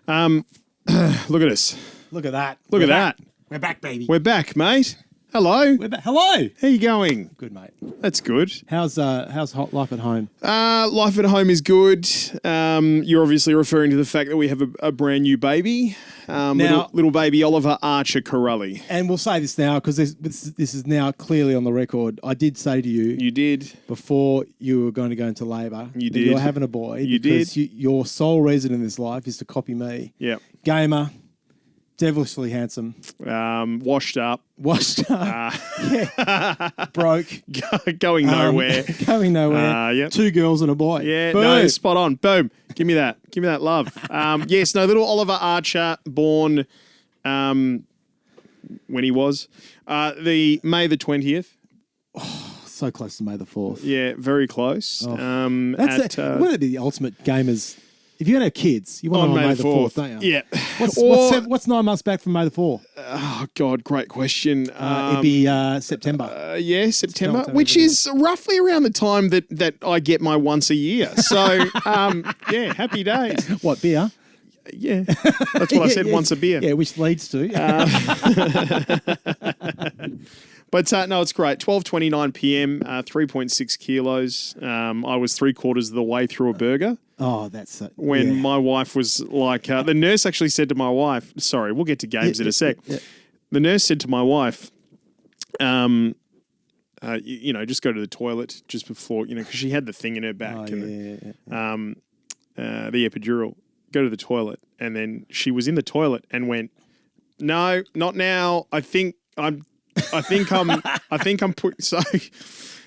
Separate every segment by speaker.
Speaker 1: Look at us.
Speaker 2: Look at that.
Speaker 1: Look at that.
Speaker 2: We're back, baby.
Speaker 1: We're back, mate. Hello.
Speaker 2: We're back. Hello.
Speaker 1: How you going?
Speaker 2: Good, mate.
Speaker 1: That's good.
Speaker 2: How's hot life at home?
Speaker 1: Life at home is good. You're obviously referring to the fact that we have a brand new baby. Little baby Oliver Archer Corelli.
Speaker 2: And we'll say this now because this is now clearly on the record. I did say to you.
Speaker 1: You did.
Speaker 2: Before you were going to go into labour.
Speaker 1: You did.
Speaker 2: You're having a boy.
Speaker 1: You
Speaker 2: because
Speaker 1: did.
Speaker 2: Your sole reason in this life is to copy me.
Speaker 1: Yep.
Speaker 2: Gamer. Devilishly handsome.
Speaker 1: Washed up.
Speaker 2: Yeah. Broke.
Speaker 1: Going nowhere.
Speaker 2: Going nowhere.
Speaker 1: Yep.
Speaker 2: 2 girls and a boy.
Speaker 1: Yeah,
Speaker 2: Boom.
Speaker 1: no, spot on. Boom. Give me that. Give me that love. Yes, no, little Oliver Archer, born when he was. The May the 20th.
Speaker 2: So close to May the 4th.
Speaker 1: Yeah, very close.
Speaker 2: Wouldn't it be the ultimate gamers? If you're going to have kids, you want them on May the 4th, don't you?
Speaker 1: Yeah.
Speaker 2: What's 9 months back from May the 4th?
Speaker 1: Oh, God, great question.
Speaker 2: It'd be September.
Speaker 1: Yeah, September, which is roughly around the time that I get my once a year. So, yeah, happy days.
Speaker 2: What, beer?
Speaker 1: Yeah, that's what I said, once a beer.
Speaker 2: Yeah, which leads to.
Speaker 1: But no, it's great. 12:29 p.m., 3.6 kilos. I was 3/4 of the way through a burger.
Speaker 2: Oh, that's...
Speaker 1: when my wife was like... the nurse actually said to my wife... Sorry, we'll get to games in a sec. Yeah. The nurse said to my wife, just go to the toilet just before, because she had the thing in her back. The epidural. Go to the toilet. And then she was in the toilet and went, no, not now. I think I'm put. So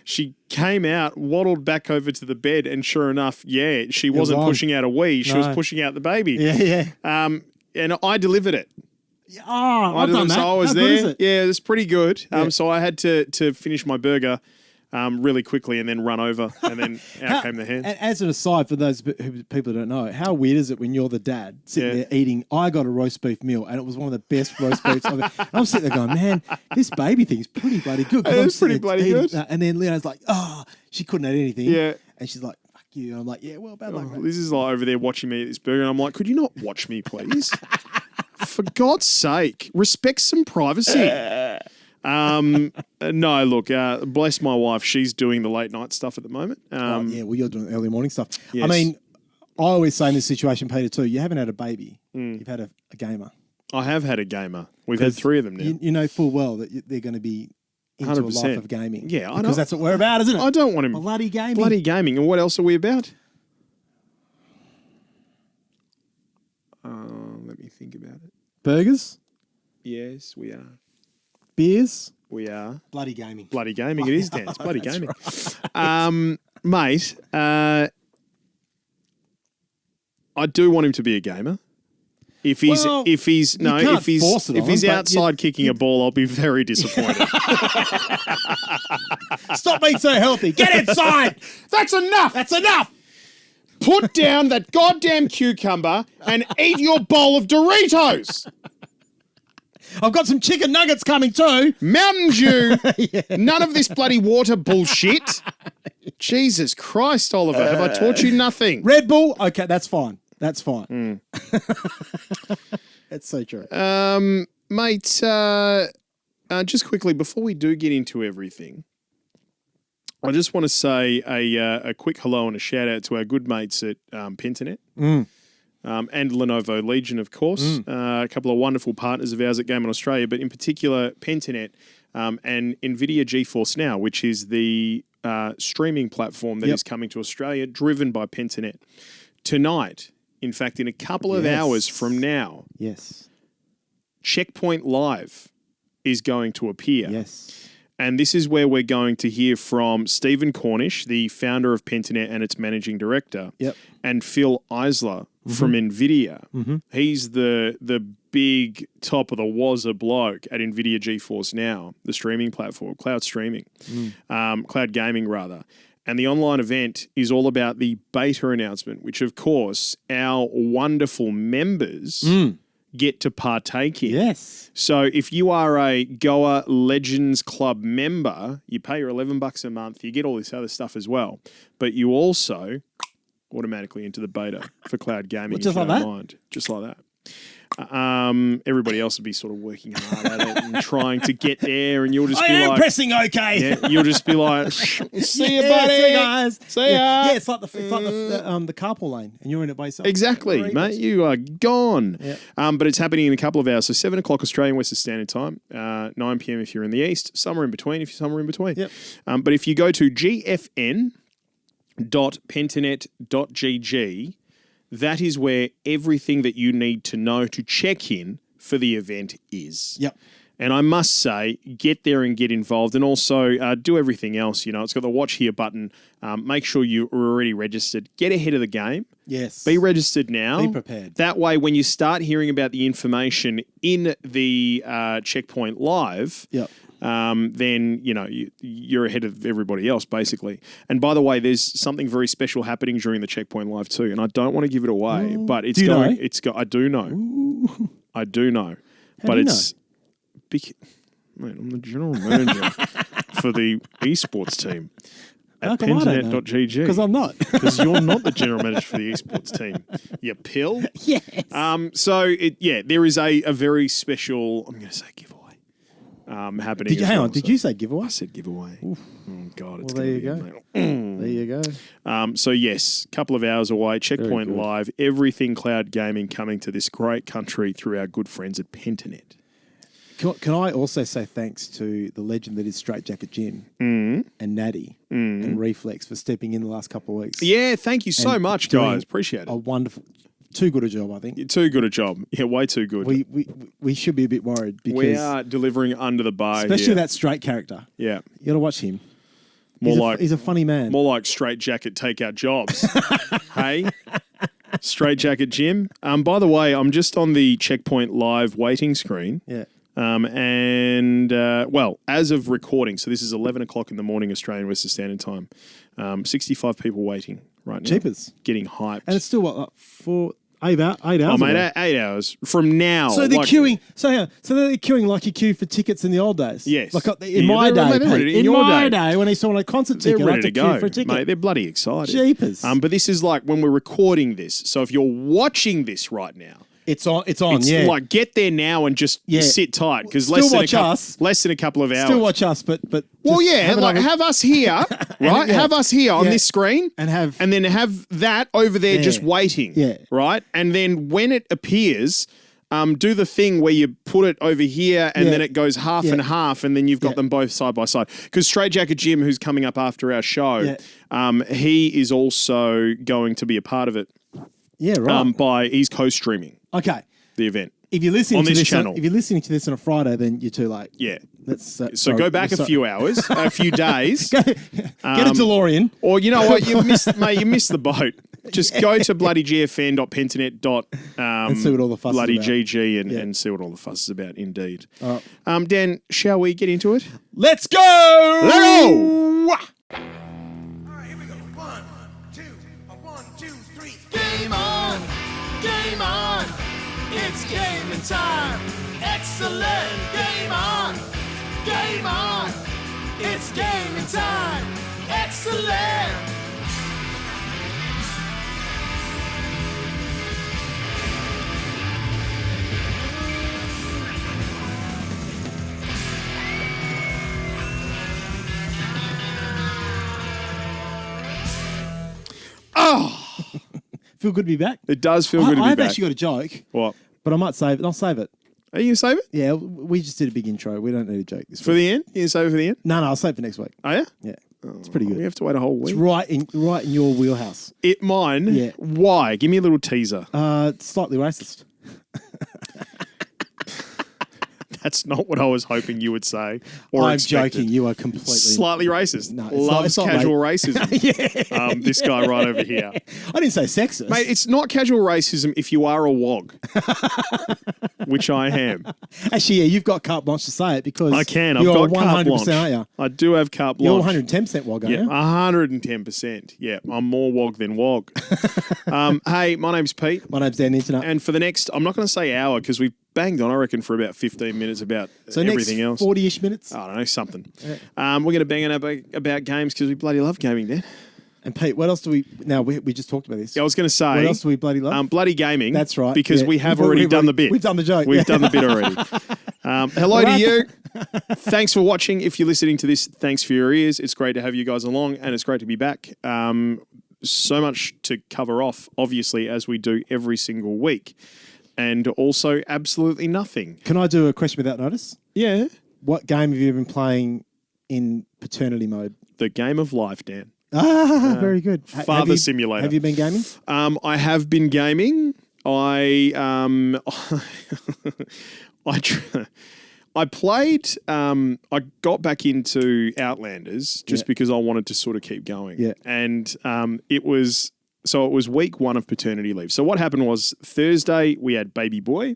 Speaker 1: she came out, waddled back over to the bed, and sure enough, she wasn't pushing out a wee. She was pushing out the baby.
Speaker 2: Yeah.
Speaker 1: And I delivered it.
Speaker 2: Oh, I've done that.
Speaker 1: So I was
Speaker 2: How
Speaker 1: there.
Speaker 2: good is it?
Speaker 1: Yeah, it was pretty good.
Speaker 2: Yeah.
Speaker 1: So I had to finish my burger really quickly and then run over, and then out came the hand.
Speaker 2: As an aside, for those people who don't know, how weird is it when you're the dad sitting there eating? I got a roast beef meal, and it was one of the best roast beefs I've ever. I'm sitting there going, man, this baby thing's pretty bloody good.
Speaker 1: It's pretty bloody good.
Speaker 2: And then Leo's like, she couldn't eat anything.
Speaker 1: Yeah.
Speaker 2: And she's like, fuck you. And I'm like, yeah, well, bad luck. Mate.
Speaker 1: This is like over there watching me eat this burger, and I'm like, could you not watch me, please? For God's sake, respect some privacy. No, look, bless my wife. She's doing the late night stuff at the moment.
Speaker 2: Well, you're doing early morning stuff.
Speaker 1: Yes.
Speaker 2: I mean, I always say in this situation, Peter, too, you haven't had a baby. You've had a gamer.
Speaker 1: I have had a gamer. We've had 3 of them now.
Speaker 2: You know full well that they're going to be into
Speaker 1: 100%.
Speaker 2: a life of gaming.
Speaker 1: Yeah, I know.
Speaker 2: Because that's what we're about, isn't it?
Speaker 1: I don't want him.
Speaker 2: Bloody gaming.
Speaker 1: Bloody gaming. And what else are we about? Let me think about it.
Speaker 2: Burgers?
Speaker 1: Yes, we are.
Speaker 2: Beers?
Speaker 1: We are.
Speaker 2: Bloody gaming.
Speaker 1: Bloody gaming. It is, Dan. It's bloody gaming.
Speaker 2: Right.
Speaker 1: Mate, I do want him to be a gamer. If he's outside kicking a ball, I'll be very disappointed.
Speaker 2: Stop being so healthy. Get inside.
Speaker 1: That's enough.
Speaker 2: That's enough.
Speaker 1: Put down that goddamn cucumber and eat your bowl of Doritos.
Speaker 2: I've got some chicken nuggets coming too.
Speaker 1: Mountain Dew. None of this bloody water bullshit. Jesus Christ, Oliver. Have I taught you nothing?
Speaker 2: Red Bull. Okay, that's fine. That's fine. That's so true.
Speaker 1: Mate, just quickly, before we do get into everything, I just want to say a quick hello and a shout out to our good mates at Pentanet. And Lenovo Legion, of course. A couple of wonderful partners of ours at Game On Australia, but in particular, Pentanet and NVIDIA GeForce Now, which is the streaming platform that is coming to Australia, driven by Pentanet. Tonight, in fact, in a couple of hours from now, Checkpoint Live is going to appear.
Speaker 2: Yes.
Speaker 1: And this is where we're going to hear from Stephen Cornish, the founder of Pentanet and its managing director, and Phil Eisler from NVIDIA. He's the big top of the wazza bloke at NVIDIA GeForce Now, the streaming platform, cloud streaming, cloud gaming rather. And the online event is all about the beta announcement, which of course our wonderful members get to partake in.
Speaker 2: Yes.
Speaker 1: So if you are a Goa Legends Club member, you pay your $11 a month, you get all this other stuff as well. But you also automatically into the beta for cloud gaming.
Speaker 2: Just like that?
Speaker 1: Just like that. Everybody else would be sort of working hard at it and trying to get there, and you'll just be like,
Speaker 2: pressing okay.
Speaker 1: yeah, you'll just be like, see you,
Speaker 2: Yeah,
Speaker 1: buddy.
Speaker 2: see you guys.
Speaker 1: See ya.
Speaker 2: Yeah, it's like the carpool lane, and you're in it by yourself.
Speaker 1: Exactly,
Speaker 2: Very
Speaker 1: mate.
Speaker 2: good.
Speaker 1: You are gone.
Speaker 2: Yeah.
Speaker 1: But it's happening in a couple of hours. So 7 o'clock Australian Western Standard Time, 9 p.m. if you're in the east, somewhere in between if you're somewhere in between.
Speaker 2: Yep.
Speaker 1: But if you go to gfn.pentanet.gg, that is where everything that you need to know to check in for the event is.
Speaker 2: Yep.
Speaker 1: And I must say, get there and get involved, and also do everything else. You know, it's got the watch here button. Make sure you're already registered. Get ahead of the game.
Speaker 2: Yes.
Speaker 1: Be registered now.
Speaker 2: Be prepared.
Speaker 1: That way, when you start hearing about the information in the Checkpoint Live,
Speaker 2: Yep.
Speaker 1: then you're ahead of everybody else, basically. And by the way, there's something very special happening during the Checkpoint Live too, and I don't want to give it away, but it's
Speaker 2: Do you
Speaker 1: going.
Speaker 2: know?
Speaker 1: It's I do know.
Speaker 2: Ooh.
Speaker 1: I do know,
Speaker 2: How
Speaker 1: but
Speaker 2: do you
Speaker 1: it's. Mate, I'm the general manager for the esports team
Speaker 2: How
Speaker 1: at
Speaker 2: come I don't know?
Speaker 1: pentanet.gg.
Speaker 2: Because I'm not.
Speaker 1: Because you're not the general manager for the esports team. You pill.
Speaker 2: Yes.
Speaker 1: There is a very special, I'm going to say giveaway, happening.
Speaker 2: Did you
Speaker 1: as
Speaker 2: hang
Speaker 1: well,
Speaker 2: on? Did
Speaker 1: so-
Speaker 2: you say giveaway?
Speaker 1: I said giveaway. Oh, God, it's
Speaker 2: Well, there
Speaker 1: gonna
Speaker 2: you
Speaker 1: be,
Speaker 2: go.
Speaker 1: mate.
Speaker 2: There you go.
Speaker 1: So, yes, couple of hours away, Checkpoint
Speaker 2: good.
Speaker 1: Live, everything cloud gaming coming to this great country through our good friends at Pentanet.
Speaker 2: Can I also say thanks to the legend that is Straight Jacket Jim and Natty and Reflex for stepping in the last couple of weeks?
Speaker 1: Yeah, thank you so
Speaker 2: And
Speaker 1: much,
Speaker 2: doing
Speaker 1: guys. Appreciate it.
Speaker 2: A wonderful, too good a job, I think.
Speaker 1: You're too good a job. Yeah, way too good.
Speaker 2: We should be a bit worried because
Speaker 1: We are delivering under the bar
Speaker 2: especially
Speaker 1: here.
Speaker 2: that straight character.
Speaker 1: Yeah.
Speaker 2: You got to watch him.
Speaker 1: He's
Speaker 2: a funny man.
Speaker 1: More like Straight Jacket Takeout Jobs. Hey? Straight Jacket Jim. By the way, I'm just on the Checkpoint Live waiting screen.
Speaker 2: Yeah.
Speaker 1: As of recording, so this is 11 o'clock in the morning, Australian Western Standard Time. 65 people waiting right now.
Speaker 2: Jeepers.
Speaker 1: Getting hyped.
Speaker 2: And it's still what, like 8 hours?
Speaker 1: Oh, mate,
Speaker 2: away?
Speaker 1: 8 hours from now.
Speaker 2: So they're queuing. So they're queuing like you queue for tickets in the old days.
Speaker 1: Yes.
Speaker 2: Like
Speaker 1: Yeah,
Speaker 2: in my
Speaker 1: they're
Speaker 2: day.
Speaker 1: ready.
Speaker 2: In
Speaker 1: your
Speaker 2: my
Speaker 1: day.
Speaker 2: day, when I saw a concert
Speaker 1: They're
Speaker 2: ticket, I
Speaker 1: ready
Speaker 2: had
Speaker 1: to
Speaker 2: to queue
Speaker 1: go,
Speaker 2: for a ticket.
Speaker 1: mate. They're bloody excited.
Speaker 2: Jeepers.
Speaker 1: But this is like when we're recording this. So if you're watching this right now,
Speaker 2: It's on. It's
Speaker 1: it's like get there now and just sit tight because less than a couple of hours.
Speaker 2: Still watch us, but
Speaker 1: Well,
Speaker 2: just
Speaker 1: yeah, have us here, right? Have us here on this screen,
Speaker 2: and
Speaker 1: then have that over there just waiting,
Speaker 2: Yeah.
Speaker 1: right? And then when it appears, do the thing where you put it over here and then it goes half and half, and then you've got them both side by side. Because Straight Jacket Jim, who's coming up after our show, he is also going to be a part of it.
Speaker 2: Yeah, right.
Speaker 1: He's co-streaming
Speaker 2: Okay.
Speaker 1: the event.
Speaker 2: If you're listening
Speaker 1: On
Speaker 2: to
Speaker 1: this
Speaker 2: this
Speaker 1: channel.
Speaker 2: if you're listening to this on a Friday, then you're too late.
Speaker 1: Yeah.
Speaker 2: So
Speaker 1: Go back a few hours, a few days.
Speaker 2: Get a DeLorean.
Speaker 1: Or you know what, you missed the boat. Just go to bloody gfn.pentanet.
Speaker 2: And see what all the fuss is
Speaker 1: bloody
Speaker 2: about.
Speaker 1: GG and see what all the fuss is about. Indeed.
Speaker 2: All right.
Speaker 1: Dan, shall we get into it?
Speaker 2: Let's go!
Speaker 1: Let's go!
Speaker 3: All right, here we go. 1, 2, 1, 2, 3.
Speaker 4: Game on, game on, it's gaming time. Excellent, game on, it's gaming time. Excellent.
Speaker 2: Feel good to be back.
Speaker 1: It does feel good to be
Speaker 2: I've
Speaker 1: back.
Speaker 2: actually got a joke,
Speaker 1: What?
Speaker 2: but I might save it. I'll save it.
Speaker 1: Are you going to save it?
Speaker 2: Yeah, we just did a big intro. We don't need a joke this
Speaker 1: For
Speaker 2: week.
Speaker 1: the end? You going to save it for the end?
Speaker 2: No, I'll save it for next week.
Speaker 1: Oh, yeah?
Speaker 2: Yeah, it's pretty
Speaker 1: We
Speaker 2: good.
Speaker 1: have to wait a whole week.
Speaker 2: It's right in your wheelhouse.
Speaker 1: Mine?
Speaker 2: Yeah.
Speaker 1: Why? Give me a little teaser.
Speaker 2: It's slightly racist.
Speaker 1: That's not what I was hoping you would say. Or
Speaker 2: I'm
Speaker 1: expected.
Speaker 2: joking. You are completely
Speaker 1: Slightly racist.
Speaker 2: No,
Speaker 1: Loves
Speaker 2: it's not
Speaker 1: casual racism. This guy right over here.
Speaker 2: I didn't say sexist.
Speaker 1: Mate, it's not casual racism if you are a wog, which I am.
Speaker 2: Actually, yeah, you've got carte blanche to say it because
Speaker 1: I can. I've
Speaker 2: you're
Speaker 1: got carte
Speaker 2: 100%,
Speaker 1: blanche.
Speaker 2: aren't you?
Speaker 1: I do have carte
Speaker 2: You're
Speaker 1: blanche.
Speaker 2: 110% wog, aren't
Speaker 1: Yeah,
Speaker 2: you?
Speaker 1: 110%. Yeah, I'm more wog than wog. Hey, my name's Pete.
Speaker 2: My name's Dan Internet.
Speaker 1: And for the next, I'm not going to say hour because we've banged on, I reckon, for about 15 minutes about
Speaker 2: So
Speaker 1: everything
Speaker 2: next
Speaker 1: else.
Speaker 2: 40-ish minutes.
Speaker 1: I don't know, something. We're going to bang on about games because we bloody love gaming, Dan.
Speaker 2: And Pete, what else do we? Now we just talked about this.
Speaker 1: I was going to say.
Speaker 2: What else do we bloody love?
Speaker 1: Bloody gaming.
Speaker 2: That's right.
Speaker 1: Because we have already done the bit.
Speaker 2: We've done the joke.
Speaker 1: We've done the bit already. Hello to you. Thanks for watching. If you're listening to this, thanks for your ears. It's great to have you guys along, and it's great to be back. So much to cover off, obviously, as we do every single week. And also absolutely nothing.
Speaker 2: Can I do a question without notice?
Speaker 1: Yeah.
Speaker 2: What game have you been playing in paternity mode?
Speaker 1: The game of life, Dan.
Speaker 2: Very good.
Speaker 1: Father Simulator.
Speaker 2: Have you been gaming?
Speaker 1: I have been gaming. I played. I got back into Outlanders just because I wanted to sort of keep going.
Speaker 2: Yeah.
Speaker 1: And it was week 1 of paternity leave. So what happened was Thursday we had baby boy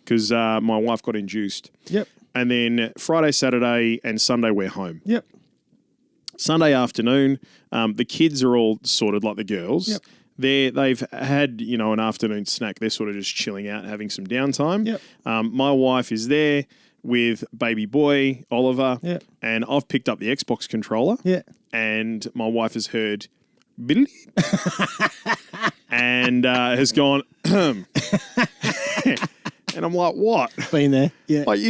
Speaker 1: because my wife got induced.
Speaker 2: Yep.
Speaker 1: And then Friday, Saturday, and Sunday we're home.
Speaker 2: Yep.
Speaker 1: Sunday afternoon, the kids are all sorted like the girls.
Speaker 2: Yep.
Speaker 1: They've had, an afternoon snack. They're sort of just chilling out, having some downtime.
Speaker 2: Yep.
Speaker 1: My wife is there with baby boy, Oliver.
Speaker 2: Yep.
Speaker 1: And I've picked up the Xbox controller.
Speaker 2: Yeah.
Speaker 1: And my wife has heard Billy and has gone and I'm like, what?
Speaker 2: Been there. Yeah.
Speaker 1: Like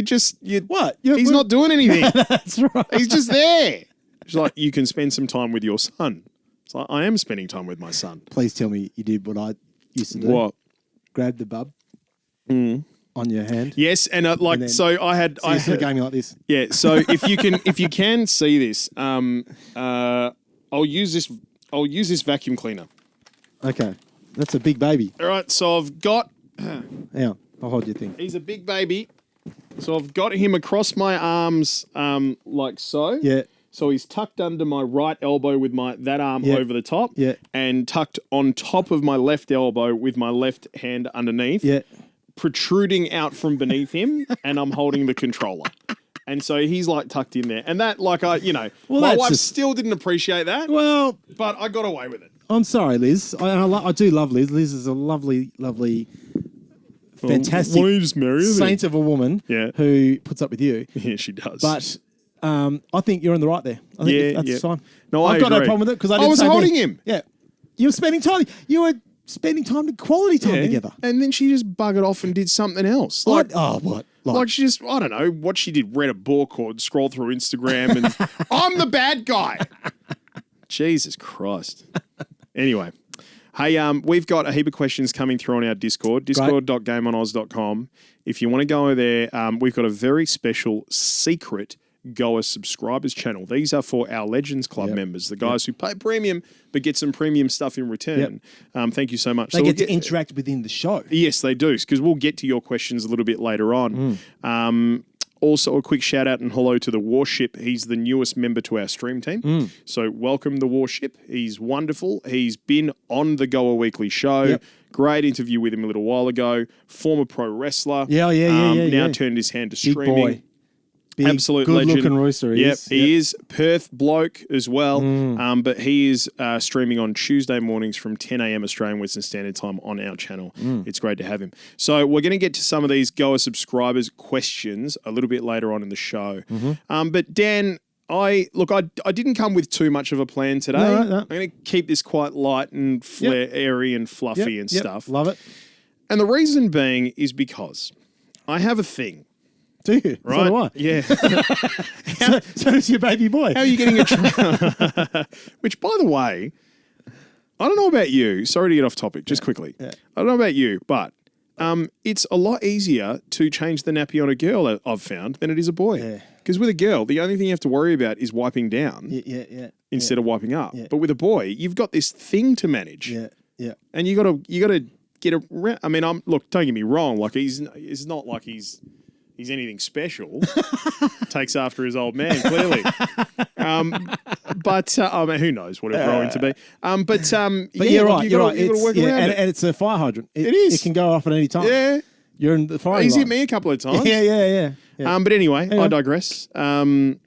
Speaker 2: What?
Speaker 1: He's not doing anything.
Speaker 2: That's right.
Speaker 1: He's just there. She's like, you can spend some time with your son. It's like, I am spending time with my son.
Speaker 2: Please tell me you did what I used to do.
Speaker 1: What?
Speaker 2: Grab the bub on your hand.
Speaker 1: Yes, and so I had
Speaker 2: So you're sort of gaming like this.
Speaker 1: Yeah, so if you can see this, I'll use this vacuum cleaner.
Speaker 2: Okay. That's a big baby.
Speaker 1: All right, so I've got
Speaker 2: Yeah. I'll hold your thing.
Speaker 1: he's a big baby. So I've got him across my arms like so.
Speaker 2: Yeah.
Speaker 1: So he's tucked under my right elbow with that arm
Speaker 2: Yeah.
Speaker 1: over the top.
Speaker 2: Yeah.
Speaker 1: And tucked on top of my left elbow with my left hand underneath.
Speaker 2: Yeah.
Speaker 1: Protruding out from beneath him, and I'm holding the controller. And so he's like tucked in there. And that, my wife still didn't appreciate that,
Speaker 2: Well,
Speaker 1: but I got away with it.
Speaker 2: I'm sorry, Liz. I do love Liz. Liz is a lovely, lovely, fantastic
Speaker 1: Why don't you just marry her then?
Speaker 2: saint of a woman
Speaker 1: Yeah.
Speaker 2: who puts up with you.
Speaker 1: Yeah, she does.
Speaker 2: But I think you're in the right there. I think that's fine.
Speaker 1: No,
Speaker 2: I've
Speaker 1: I
Speaker 2: got no
Speaker 1: agree.
Speaker 2: problem with it because I
Speaker 1: was holding him.
Speaker 2: Yeah. You were spending time. You were spending quality time together.
Speaker 1: And then she just buggered off and did something else.
Speaker 2: What? Oh, what?
Speaker 1: Like she just, I don't know, what she did, read a book or scrolled through Instagram and I'm the bad guy. Jesus Christ. Anyway, hey, we've got a heap of questions coming through on our Discord, discord.gameonoz.com. If you want to go there, we've got a very special secret Goa subscribers channel. These are for our Legends Club members, the guys who pay premium but get some premium stuff in return. Thank you so much.
Speaker 2: They get to interact within the show.
Speaker 1: Yes, they do, because we'll get to your questions a little bit later on. Also, a quick shout out and hello to the Warship. He's the newest member to our stream team. So welcome the Warship. He's wonderful. He's been on the Goa Weekly show. Great interview with him a little while ago. Former pro wrestler. Now turned his hand to
Speaker 2: Big
Speaker 1: streaming.
Speaker 2: boy. Big,
Speaker 1: Absolute legend.
Speaker 2: good-looking rooster.
Speaker 1: He is Perth bloke as well. But he is streaming on Tuesday mornings from 10 a.m. Australian Western Standard Time on our channel. It's great to have him. So we're going to get to some of these Goa subscribers' questions a little bit later on in the show. But Dan, I didn't come with too much of a plan today.
Speaker 2: No.
Speaker 1: I'm going to keep this quite light and airy and fluffy and stuff.
Speaker 2: Love it.
Speaker 1: And the reason being is because I have a thing.
Speaker 2: Do you?
Speaker 1: Right?
Speaker 2: So do I.
Speaker 1: Yeah.
Speaker 2: So does your baby boy.
Speaker 1: How are you getting a Which, by the way, I don't know about you. Sorry to get off topic, just quickly. I don't know about you, but it's a lot easier to change the nappy on a girl, I've found, than it is a boy. Because with a girl, the only thing you have to worry about is wiping down instead of wiping up. But with a boy, you've got this thing to manage. And you got to get around. I mean, look, don't get me wrong. Like it's not like he's anything special. Takes after his old man, clearly. But I mean, who knows what it'll grow into be. But
Speaker 2: you're right.
Speaker 1: You've got to work around it.
Speaker 2: And it's a fire hydrant.
Speaker 1: It is.
Speaker 2: It can go off at any time.
Speaker 1: Yeah.
Speaker 2: You're in the fire.
Speaker 1: He's hit me a couple of times.
Speaker 2: Yeah.
Speaker 1: But anyway, I digress. So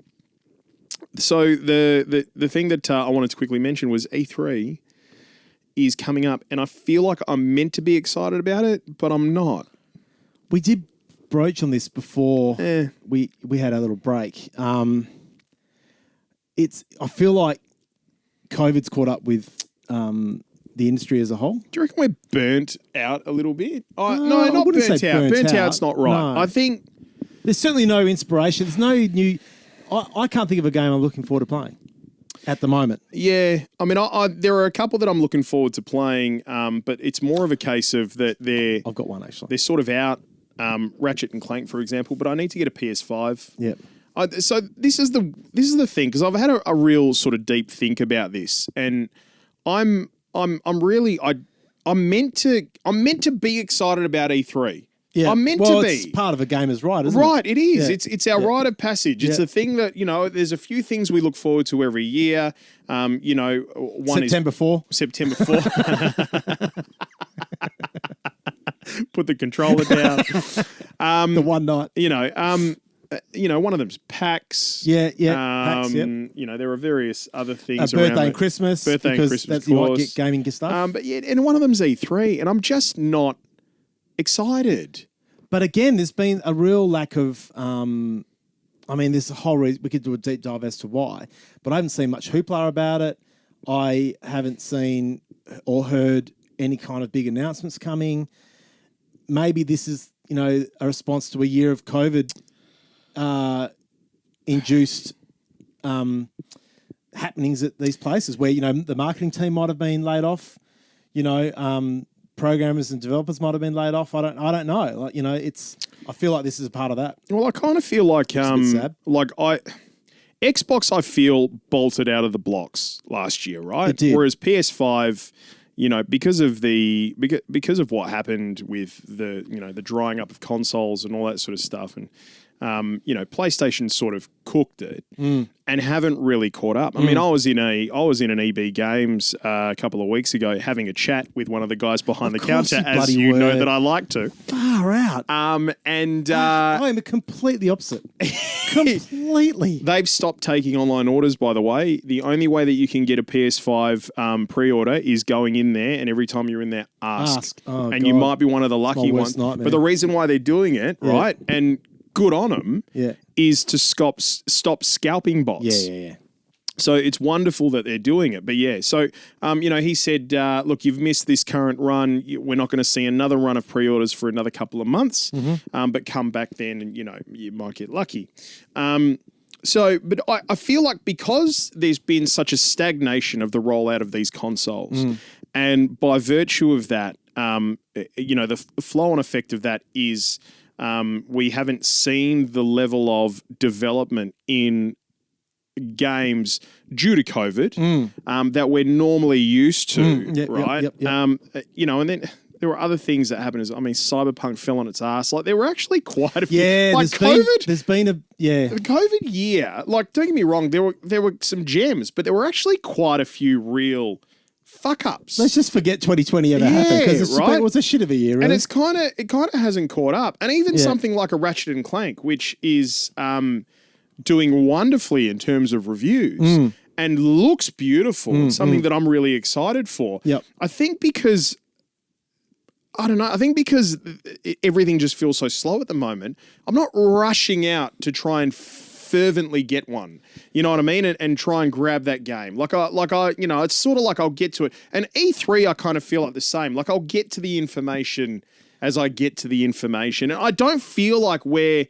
Speaker 1: the thing that I wanted to quickly mention was E3 is coming up, and I feel like I'm meant to be excited about it, but I'm not.
Speaker 2: We did broach on this before we had a little break. I feel like COVID's caught up with the industry as a whole?
Speaker 1: Do you reckon we're burnt out a little bit? No,
Speaker 2: I
Speaker 1: not
Speaker 2: wouldn't
Speaker 1: burnt
Speaker 2: say
Speaker 1: out.
Speaker 2: burnt
Speaker 1: Burnt
Speaker 2: out.
Speaker 1: out's not right.
Speaker 2: No.
Speaker 1: I think,
Speaker 2: There's certainly no inspiration. There's no new... I can't think of a game I'm looking forward to playing at the moment.
Speaker 1: yeah. I mean, there are a couple that I'm looking forward to playing, but it's more of a case of that
Speaker 2: I've got one, actually.
Speaker 1: they're sort of out. Ratchet and Clank, for example, but I need to get a PS5.
Speaker 2: Yep.
Speaker 1: So this is the thing, because I've had a real sort of deep think about this, and I'm meant to be excited about E3.
Speaker 2: Yeah.
Speaker 1: I'm meant
Speaker 2: well,
Speaker 1: to be.
Speaker 2: it's part of a game is right, isn't
Speaker 1: Right,
Speaker 2: it?
Speaker 1: it is.
Speaker 2: Yeah.
Speaker 1: It's our rite of passage. It's
Speaker 2: Yeah.
Speaker 1: a thing that, there's a few things we look forward to every year. One
Speaker 2: September 4.
Speaker 1: is September 4. Put the controller down.
Speaker 2: The one night.
Speaker 1: One of them's PAX.
Speaker 2: Yeah. PAX, yep.
Speaker 1: There are various other things around
Speaker 2: Birthday and
Speaker 1: it.
Speaker 2: Christmas.
Speaker 1: Birthday and
Speaker 2: because
Speaker 1: Christmas,
Speaker 2: that's, you might
Speaker 1: course.
Speaker 2: get gaming stuff.
Speaker 1: But yeah, and one of them's E3, and I'm just not excited.
Speaker 2: But again, there's been a real lack of... there's a whole reason... We could do a deep dive as to why. But I haven't seen much hoopla about it. I haven't seen or heard any kind of big announcements coming. Maybe this is, a response to a year of COVID induced happenings at these places where, the marketing team might have been laid off, programmers and developers might have been laid off. I don't know. I feel like this is a part of that.
Speaker 1: Well, I kind of feel like
Speaker 2: a bit sad.
Speaker 1: Xbox, I feel, bolted out of the blocks last year, right?
Speaker 2: It did.
Speaker 1: Whereas PS5, because of what happened with the drying up of consoles and all that sort of stuff, and PlayStation sort of cooked it and haven't really caught up. I mean, I was in an EB Games a couple of weeks ago having a chat with one of the guys behind the counter, as you know that I like to.
Speaker 2: Far out.
Speaker 1: I
Speaker 2: am completely opposite. Completely.
Speaker 1: They've stopped taking online orders, by the way. The only way that you can get a PS5 pre-order is going in there, and every time you're in there, ask.
Speaker 2: Oh,
Speaker 1: and
Speaker 2: God.
Speaker 1: you might be one of the lucky
Speaker 2: my
Speaker 1: ones.
Speaker 2: worst nightmare.
Speaker 1: But the reason why they're doing it, right, and good on them, is to stop scalping bots.
Speaker 2: Yeah.
Speaker 1: So it's wonderful that they're doing it. But yeah, so, he said, look, you've missed this current run. We're not going to see another run of pre-orders for another couple of months, but come back then and, you might get lucky. But I feel like because there's been such a stagnation of the rollout of these consoles, and by virtue of that, the flow-on effect of that is we haven't seen the level of development in games due to COVID that we're normally used to, right?
Speaker 2: Yep.
Speaker 1: And then there were other things that happened. Cyberpunk fell on its ass. Like, there were actually quite a few.
Speaker 2: Yeah,
Speaker 1: like
Speaker 2: there's been a
Speaker 1: the COVID year. Like, don't get me wrong, there were some gems, but there were actually quite a few real fuck ups.
Speaker 2: Let's just forget 2020 ever happened, because
Speaker 1: right?
Speaker 2: It was a shit of a year, really.
Speaker 1: And it kind of hasn't caught up. And even something like a Ratchet and Clank, which is doing wonderfully in terms of reviews and looks beautiful, something that I'm really excited for.
Speaker 2: Yep.
Speaker 1: I think because everything just feels so slow at the moment, I'm not rushing out to try and fervently get one. You know what I mean? And try and grab that game. It's sort of like I'll get to it. And E3, I kind of feel like the same. Like, I'll get to the information as I get to the information. And I don't feel like we're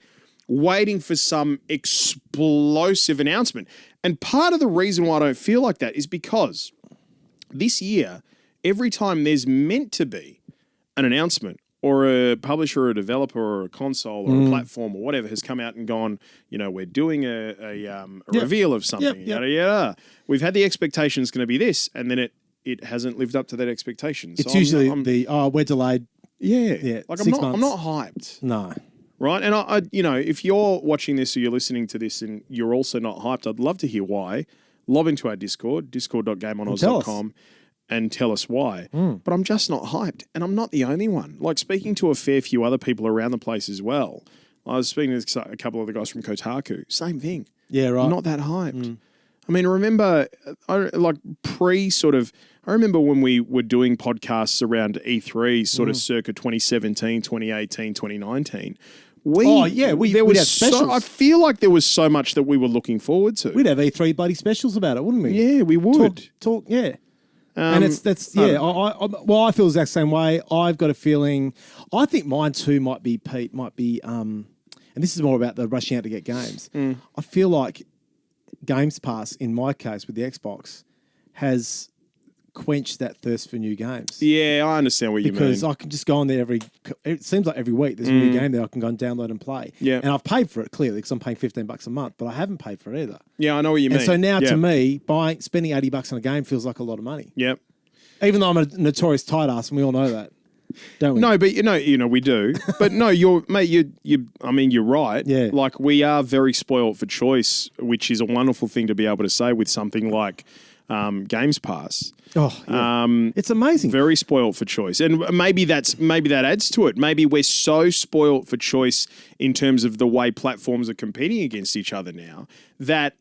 Speaker 1: waiting for some explosive announcement. And part of the reason why I don't feel like that is because this year, every time there's meant to be an announcement, or a publisher or a developer or a console or a platform or whatever has come out and gone, we're doing a reveal of something, yada, yada. We've had the expectation it's going to be this, and then it hasn't lived up to that expectation.
Speaker 2: It's usually we're delayed.
Speaker 1: Yeah. Like,
Speaker 2: 6 months.
Speaker 1: I'm not hyped.
Speaker 2: No.
Speaker 1: Right? And I if you're watching this or you're listening to this and you're also not hyped, I'd love to hear why. Lob into our Discord, discord.gameonaus.com. And tell us why. But I'm just not hyped. And I'm not the only one. Like, speaking to a fair few other people around the place as well. I was speaking to a couple of the guys from Kotaku. Same thing.
Speaker 2: Yeah, right.
Speaker 1: Not that hyped. I mean, remember, I remember when we were doing podcasts around E3, sort of circa 2017, 2018, 2019.
Speaker 2: we'd
Speaker 1: was
Speaker 2: have specials.
Speaker 1: I feel like there was so much that we were looking forward to.
Speaker 2: We'd have E3 bloody specials about it, wouldn't we?
Speaker 1: Yeah, we would.
Speaker 2: Talk, yeah. And I feel the exact same way. I've got a feeling. I think mine too might be Pete. And this is more about the rushing out to get games. I feel like Games Pass, in my case with the Xbox, has quenched that thirst for new games.
Speaker 1: Yeah, I understand what you mean.
Speaker 2: Because I can just go on there it seems like every week there's a new game that I can go and download and play.
Speaker 1: Yeah.
Speaker 2: And I've paid for it clearly because I'm paying $15 a month, but I haven't paid for it either.
Speaker 1: Yeah, I know what you mean.
Speaker 2: And so now to me, spending $80 on a game feels like a lot of money.
Speaker 1: Yep.
Speaker 2: Even though I'm a notorious tight ass and we all know that. Don't we?
Speaker 1: No, but we do. But no, you're right.
Speaker 2: Yeah.
Speaker 1: Like, we are very spoiled for choice, which is a wonderful thing to be able to say with something like Games Pass.
Speaker 2: Oh, yeah. It's amazing.
Speaker 1: Very spoiled for choice. And maybe that adds to it. Maybe we're so spoiled for choice in terms of the way platforms are competing against each other now that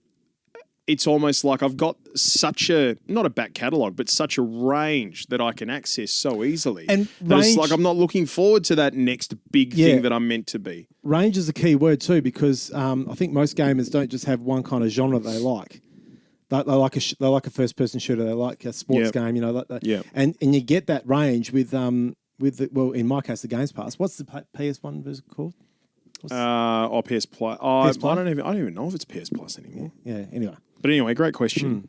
Speaker 1: it's almost like I've got such not a back catalogue, but such a range that I can access so easily.
Speaker 2: And
Speaker 1: it's like I'm not looking forward to that next big thing that I'm meant to be.
Speaker 2: Range is a key word too, because I think most gamers don't just have one kind of genre they like. They like a first-person shooter. They like a sports game, and you get that range with in my case, the Games Pass. What's the PS1 version called?
Speaker 1: PS Plus. I don't even know if it's PS Plus anymore.
Speaker 2: Yeah. Anyway.
Speaker 1: But anyway, great question.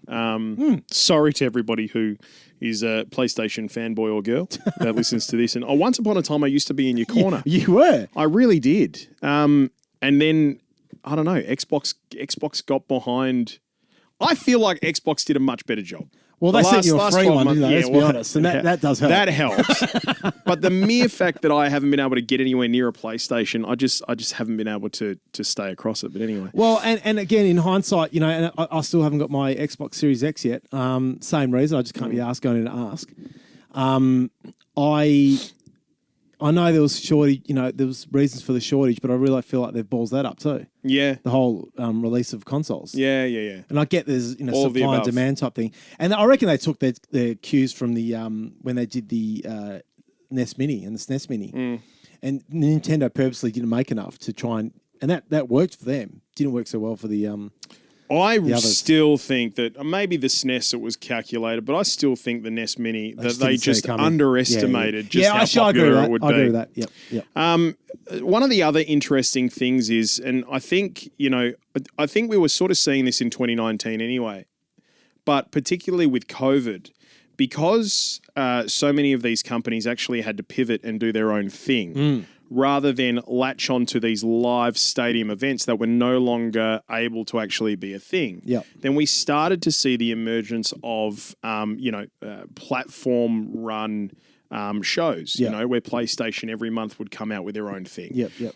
Speaker 1: Sorry to everybody who is a PlayStation fanboy or girl that listens to this. And once upon a time, I used to be in your corner.
Speaker 2: You were.
Speaker 1: I really did. And then I don't know. Xbox got behind. I feel like Xbox did a much better job.
Speaker 2: Well, they sent you a free one, didn't they? Let's be honest. And that does help.
Speaker 1: That helps. But the mere fact that I haven't been able to get anywhere near a PlayStation, I just haven't been able to stay across it. But anyway.
Speaker 2: Well, and again, in hindsight, and I still haven't got my Xbox Series X yet. Same reason. I just can't be asked going in to ask. I know there was shortage, there was reasons for the shortage, but I really feel like they've balls that up too.
Speaker 1: Yeah.
Speaker 2: The whole release of consoles.
Speaker 1: Yeah.
Speaker 2: And I get there's
Speaker 1: All
Speaker 2: supply and demand type thing. And I reckon they took their cues from the when they did the NES Mini and the SNES Mini. And Nintendo purposely didn't make enough to try and that worked for them. Didn't work so well for the
Speaker 1: I still think that maybe the SNES it was calculated, but I still think the NES Mini that they just underestimated just how popular it would be.
Speaker 2: I agree with that. Yep.
Speaker 1: One of the other interesting things is, and I think I think we were sort of seeing this in 2019 anyway, but particularly with COVID, because so many of these companies actually had to pivot and do their own thing. Rather than latch onto these live stadium events that were no longer able to actually be a thing. Then we started to see the emergence of, platform-run shows, where PlayStation every month would come out with their own thing.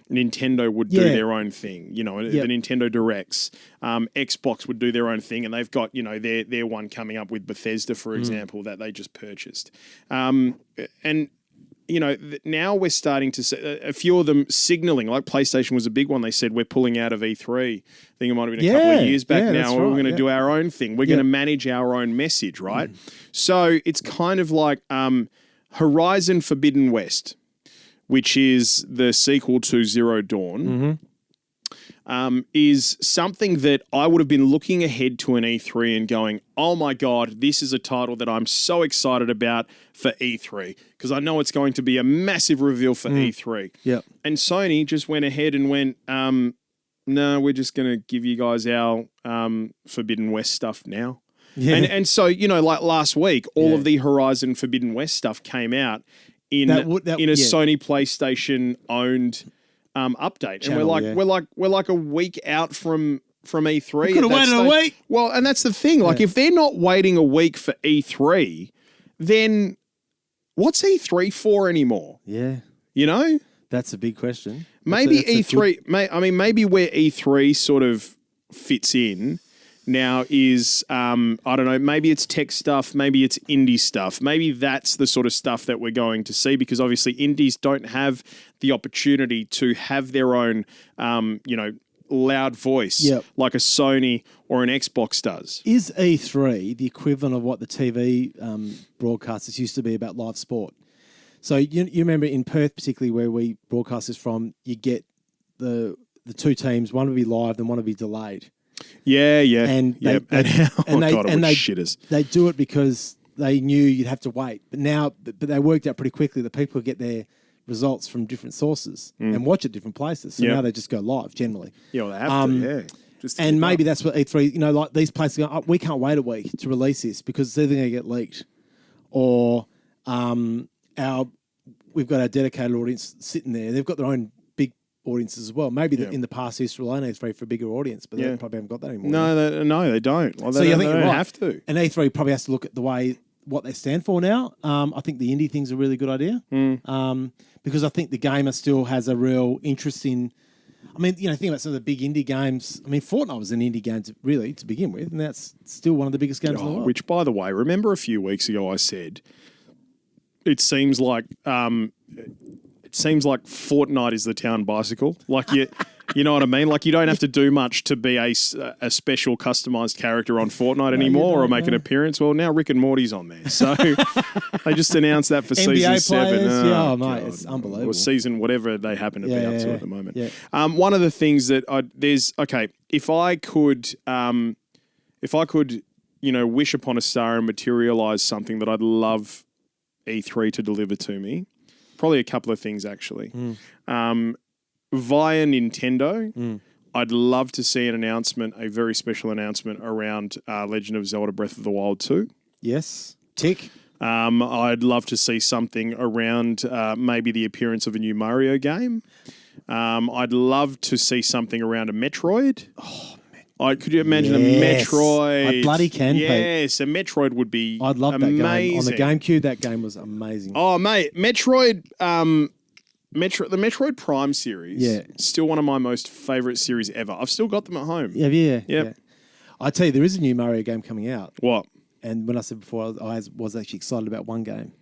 Speaker 1: Nintendo would do their own thing, the Nintendo Directs. Xbox would do their own thing, and they've got, their one coming up with Bethesda, for example, that they just purchased. And now we're starting to see a few of them signaling, like PlayStation was a big one. They said, we're pulling out of E3. I think it might have been a couple of years back now. We're going to do our own thing. We're going to manage our own message, right? So it's kind of like Horizon Forbidden West, which is the sequel to Zero Dawn, is something that I would have been looking ahead to an E3 and going, oh my God, this is a title that I'm so excited about for E3 because I know it's going to be a massive reveal for E3. And Sony just went ahead and went, no, we're just going to give you guys our Forbidden West stuff now. And so, like last week, all of the Horizon Forbidden West stuff came out in a Sony PlayStation owned update. Channel, and we're like a week out from E3.
Speaker 2: You could have waited a week.
Speaker 1: Well, and that's the thing. Like if they're not waiting a week for E3, then what's E3 for anymore?
Speaker 2: That's a big question.
Speaker 1: Maybe E3 maybe where E3 sort of fits in now is, I don't know, maybe it's tech stuff, maybe it's indie stuff. Maybe that's the sort of stuff that we're going to see because obviously indies don't have the opportunity to have their own, loud voice like a Sony or an Xbox does.
Speaker 2: Is E3 the equivalent of what the TV broadcasters used to be about live sport? So you remember in Perth, particularly where we broadcast this from, you get the two teams, one would be live, then one would be delayed.
Speaker 1: Yeah, yeah.
Speaker 2: And
Speaker 1: yeah.
Speaker 2: they,
Speaker 1: God, it was
Speaker 2: they
Speaker 1: shitters.
Speaker 2: They do it because they knew you'd have to wait. But they worked out pretty quickly that people get their results from different sources and watch at different places. So now they just go live generally.
Speaker 1: Yeah, well, they have to, yeah. Just to
Speaker 2: And
Speaker 1: keep
Speaker 2: maybe
Speaker 1: up.
Speaker 2: that's what E3, like these places go, oh, we can't wait a week to release this because it's either going to get leaked or we've got our dedicated audience sitting there. They've got their own big audiences as well. Maybe in the past, they used to rely on E3 for a bigger audience, but they probably haven't got that anymore.
Speaker 1: No, they don't. Well,
Speaker 2: So
Speaker 1: they
Speaker 2: I think
Speaker 1: don't
Speaker 2: you're right.
Speaker 1: have to.
Speaker 2: And E3 probably has to look at the way what they stand for now. I think the indie thing's a really good idea because I think the gamer still has a real interest in. I mean, think about some of the big indie games. I mean, Fortnite was an indie game to begin with, and that's still one of the biggest games in the world.
Speaker 1: Which, by the way, remember a few weeks ago I said it seems like Fortnite is the town bicycle. Like you know what I mean? Like you don't have to do much to be a special customized character on Fortnite anymore or make an appearance. Well, now Rick and Morty's on there. So they just announced that for
Speaker 2: NBA
Speaker 1: season 7.
Speaker 2: players,
Speaker 1: Oh,
Speaker 2: mate,
Speaker 1: God.
Speaker 2: it's unbelievable.
Speaker 1: Or season whatever they happen to be up to at the moment.
Speaker 2: Yeah.
Speaker 1: One of the things that if I could wish upon a star and materialize something that I'd love E3 to deliver to me, probably a couple of things actually. Via Nintendo, I'd love to see a very special announcement around Legend of Zelda Breath of the Wild 2.
Speaker 2: Yes. Tick.
Speaker 1: I'd love to see something around maybe the appearance of a new Mario game. I'd love to see something around a Metroid. Oh, could you imagine a Metroid?
Speaker 2: I bloody can, Pete.
Speaker 1: Yes, a Metroid would be
Speaker 2: I'd love
Speaker 1: amazing.
Speaker 2: that game. On the GameCube, that game was amazing.
Speaker 1: Oh, mate, Metroid... the Metroid Prime series, still one of my most favourite series ever. I've still got them at home.
Speaker 2: Yeah. I tell you, there is a new Mario game coming out.
Speaker 1: What?
Speaker 2: And when I said before, I was actually excited about one game,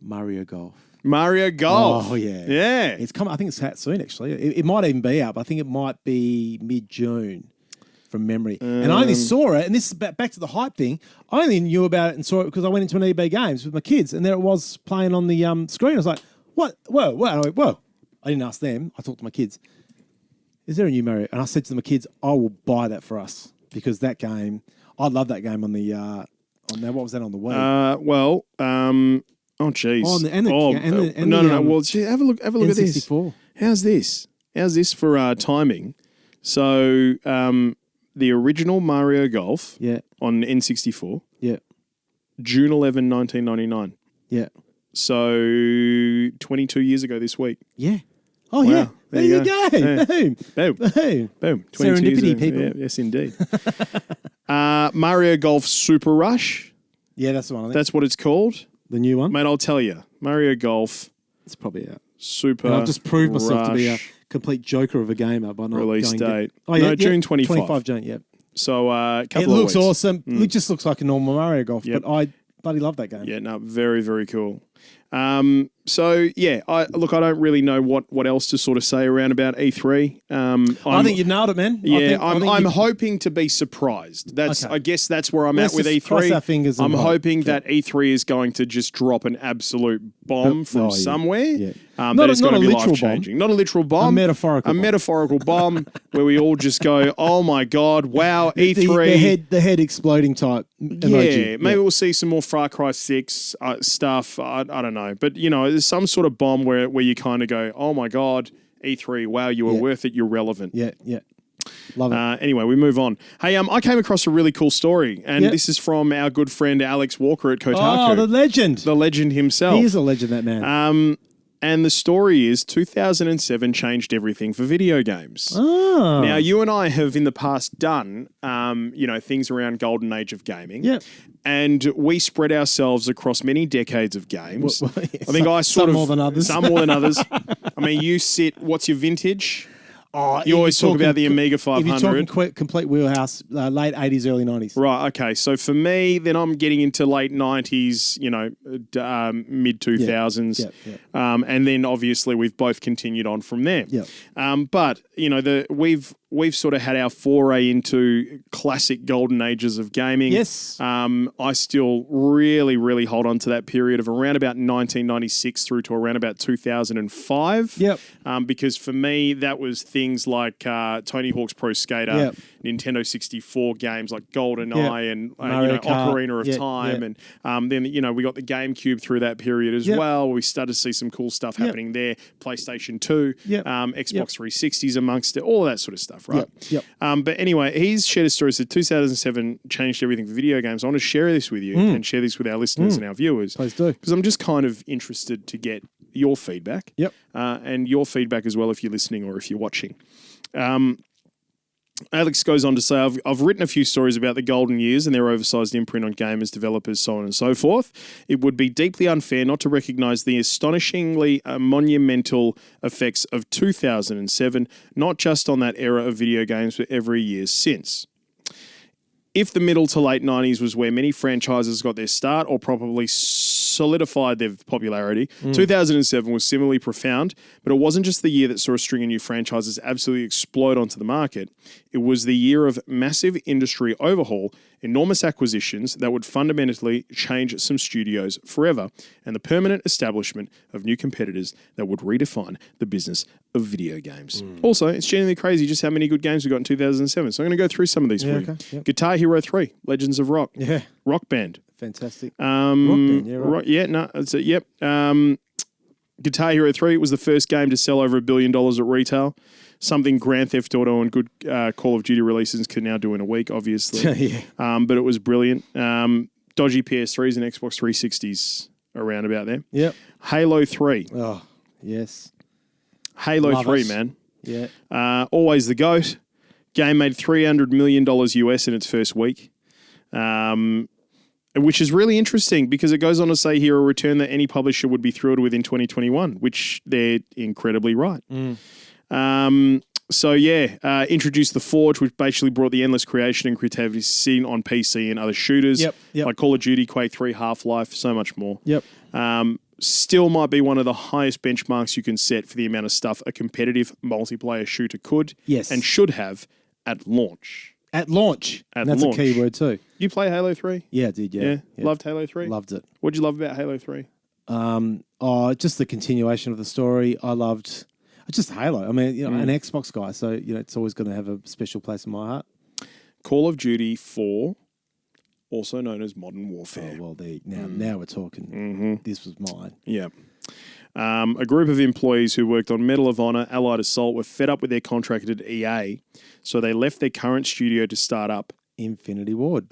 Speaker 2: Mario Golf.
Speaker 1: Mario Golf.
Speaker 2: Oh, yeah.
Speaker 1: Yeah.
Speaker 2: It's coming. I think it's out soon, actually. It might even be out, but I think it might be mid-June from memory. And I only saw it, and this is back to the hype thing, I only knew about it and saw it because I went into an EB Games with my kids, and there it was playing on the screen. I was like, what? Whoa. And I went, whoa. I didn't ask them. I talked to my kids. Is there a new Mario? And I said to my kids, I will buy that for us because that game, I love that game on the, what was that on the Wii?
Speaker 1: Oh, jeez.
Speaker 2: Oh,
Speaker 1: no. Well, have a look at this.
Speaker 2: N64.
Speaker 1: How's this for timing? So, the original Mario Golf on N64, June 11, 1999.
Speaker 2: Yeah.
Speaker 1: So 22 years ago this week.
Speaker 2: Yeah. Oh,
Speaker 1: wow.
Speaker 2: yeah. There you go.
Speaker 1: Yeah.
Speaker 2: Boom.
Speaker 1: Boom. 22
Speaker 2: Serendipity,
Speaker 1: years ago.
Speaker 2: people.
Speaker 1: Yeah, yes, indeed. Mario Golf Super Rush.
Speaker 2: Yeah, that's the one. I think.
Speaker 1: That's what it's called.
Speaker 2: The new one.
Speaker 1: Mate, I'll tell you. Mario Golf.
Speaker 2: It's probably out.
Speaker 1: Super
Speaker 2: And I've just proved myself to be a
Speaker 1: Rush
Speaker 2: complete joker of a gamer by not
Speaker 1: release
Speaker 2: going
Speaker 1: date. No, June 25.
Speaker 2: 25 June, yeah.
Speaker 1: So a couple
Speaker 2: It
Speaker 1: of
Speaker 2: looks
Speaker 1: weeks.
Speaker 2: awesome. It just looks like a normal Mario Golf,
Speaker 1: Yep.
Speaker 2: but I bloody love that game.
Speaker 1: Yeah, no, very, very cool. So yeah, I don't really know what else to sort of say around about E3.
Speaker 2: I think you've nailed it, man.
Speaker 1: Yeah,
Speaker 2: I think
Speaker 1: I'm
Speaker 2: you-
Speaker 1: hoping to be surprised. That's
Speaker 2: Okay.
Speaker 1: I guess that's where I'm
Speaker 2: Let's
Speaker 1: at with
Speaker 2: just
Speaker 1: E3.
Speaker 2: cross our fingers and
Speaker 1: I'm
Speaker 2: hope.
Speaker 1: hoping that E3 is going to just drop an absolute bomb from
Speaker 2: Oh, yeah.
Speaker 1: somewhere.
Speaker 2: Yeah.
Speaker 1: That
Speaker 2: Not
Speaker 1: is
Speaker 2: a
Speaker 1: going to be
Speaker 2: literal
Speaker 1: life changing. Not a literal bomb.
Speaker 2: A metaphorical
Speaker 1: A
Speaker 2: bomb.
Speaker 1: metaphorical bomb where we all just go, oh my god, wow, E3.
Speaker 2: The head exploding type emoji.
Speaker 1: Yeah, maybe we'll see some more Far Cry 6 stuff. I don't know. But, there's some sort of bomb where you kind of go, oh my God, E3, wow, you were worth it, you're relevant.
Speaker 2: Yeah. Love it.
Speaker 1: Anyway, we move on. Hey, I came across a really cool story, and this is from our good friend Alex Walker at Kotaku.
Speaker 2: Oh, the legend.
Speaker 1: The legend himself.
Speaker 2: He is a legend, that man.
Speaker 1: And the story is 2007 changed everything for video games.
Speaker 2: Oh.
Speaker 1: Now, you and I have in the past done, things around golden age of gaming.
Speaker 2: Yep.
Speaker 1: And we spread ourselves across many decades of games.
Speaker 2: Well, yeah,
Speaker 1: I think I sort
Speaker 2: some
Speaker 1: of...
Speaker 2: more than others.
Speaker 1: Some more than others. I mean, you sit... What's your vintage?
Speaker 2: Oh,
Speaker 1: You always talk about the Amiga 500.
Speaker 2: If you're talking complete wheelhouse, late 80s, early 90s.
Speaker 1: Right, okay. So for me, then I'm getting into late 90s, mid 2000s.
Speaker 2: Yeah.
Speaker 1: And then obviously we've both continued on from there.
Speaker 2: Yeah.
Speaker 1: But, we've we've sort of had our foray into classic golden ages of gaming.
Speaker 2: Yes.
Speaker 1: I still really, really hold on to that period of around about 1996 through to around about 2005.
Speaker 2: Yep.
Speaker 1: Because for me, that was things like Tony Hawk's Pro Skater,
Speaker 2: Yep.
Speaker 1: Nintendo 64 games like GoldenEye
Speaker 2: Yep.
Speaker 1: and
Speaker 2: Mario Kart.
Speaker 1: Ocarina of
Speaker 2: Yep,
Speaker 1: Time.
Speaker 2: yep.
Speaker 1: And then, we got the GameCube through that period as
Speaker 2: Yep.
Speaker 1: well. We started to see some cool stuff happening there. PlayStation 2,
Speaker 2: Yep.
Speaker 1: Xbox
Speaker 2: Yep.
Speaker 1: 360s amongst it, all of that sort of stuff, right?
Speaker 2: Yep.
Speaker 1: But anyway, he's shared a story that 2007 changed everything for video games. I want to share this with you and share this with our listeners and our viewers.
Speaker 2: Please do.
Speaker 1: Because I'm just kind of interested to get your feedback.
Speaker 2: Yep.
Speaker 1: And your feedback as well if you're listening or if you're watching. Alex goes on to say, I've written a few stories about the golden years and their oversized imprint on gamers, developers, so on and so forth. It would be deeply unfair not to recognise the astonishingly monumental effects of 2007, not just on that era of video games, but every year since. If the middle to late 90s was where many franchises got their start or probably solidified their popularity, 2007 was similarly profound, but it wasn't just the year that saw a string of new franchises absolutely explode onto the market. It was the year of massive industry overhaul, enormous acquisitions that would fundamentally change some studios forever, and the permanent establishment of new competitors that would redefine the business of video games. Also, it's genuinely crazy just how many good games we got in 2007. So I'm going to go through some of these for you.
Speaker 2: Okay, yep.
Speaker 1: Guitar Hero 3, Legends of Rock.
Speaker 2: Yeah.
Speaker 1: Rock Band.
Speaker 2: Fantastic.
Speaker 1: Rock Band, that's it, yep. Guitar Hero 3 was the first game to sell over $1 billion at retail. Something Grand Theft Auto and good Call of Duty releases can now do in a week, obviously. But it was brilliant. Dodgy PS3s and Xbox 360s around about there.
Speaker 2: Yep.
Speaker 1: Halo 3.
Speaker 2: Oh, yes.
Speaker 1: Halo
Speaker 2: Love
Speaker 1: 3,
Speaker 2: it.
Speaker 1: man.
Speaker 2: Yeah.
Speaker 1: Always the GOAT. Game made $300 million US in its first week. Which is really interesting because it goes on to say here a return that any publisher would be thrilled with in 2021, which they're incredibly right. Introduced the Forge, which basically brought the endless creation and creativity seen on PC and other shooters
Speaker 2: Yep.
Speaker 1: like Call of Duty, Quake 3, Half-Life, so much more.
Speaker 2: Yep.
Speaker 1: Still might be one of the highest benchmarks you can set for the amount of stuff a competitive multiplayer shooter could and should have at launch.
Speaker 2: At launch. That's
Speaker 1: launch.
Speaker 2: a key word too.
Speaker 1: You play Halo 3?
Speaker 2: Yeah, I did, yeah.
Speaker 1: Loved Halo 3?
Speaker 2: Loved it.
Speaker 1: What'd you love about Halo 3?
Speaker 2: Just the continuation of the story. I loved just Halo. I mean, an Xbox guy, so it's always going to have a special place in my heart.
Speaker 1: Call of Duty 4, also known as Modern Warfare.
Speaker 2: Oh, well, now we're talking. This was mine.
Speaker 1: Yeah. A group of employees who worked on Medal of Honor, Allied Assault were fed up with their contract at EA, so they left their current studio to start up
Speaker 2: Infinity Ward.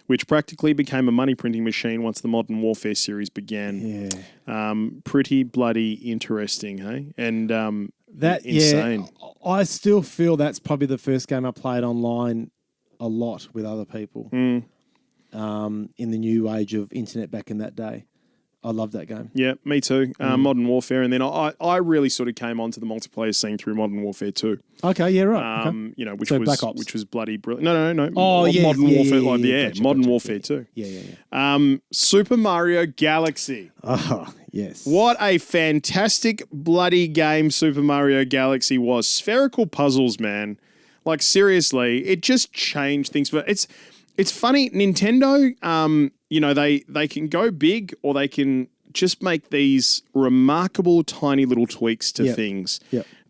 Speaker 1: Which practically became a money printing machine once the Modern Warfare series began.
Speaker 2: Yeah.
Speaker 1: Pretty bloody interesting, hey? And
Speaker 2: that
Speaker 1: insane.
Speaker 2: Yeah, I still feel that's probably the first game I played online a lot with other people. In the new age of internet back in that day. I love that game.
Speaker 1: Yeah, me too. Modern Warfare, and then I really sort of came onto the multiplayer scene through Modern Warfare 2.
Speaker 2: Okay, yeah, right. Okay.
Speaker 1: Which
Speaker 2: So
Speaker 1: was
Speaker 2: Black Ops.
Speaker 1: which was bloody brilliant. No.
Speaker 2: Oh, yeah,
Speaker 1: Modern Warfare,
Speaker 2: Gotcha,
Speaker 1: Modern
Speaker 2: gotcha.
Speaker 1: Warfare 2.
Speaker 2: Yeah.
Speaker 1: Super Mario Galaxy.
Speaker 2: Oh, yes.
Speaker 1: What a fantastic bloody game Super Mario Galaxy was. Spherical puzzles, man. Like seriously, it just changed things. But it's funny, Nintendo. They can go big or they can just make these remarkable tiny little tweaks to things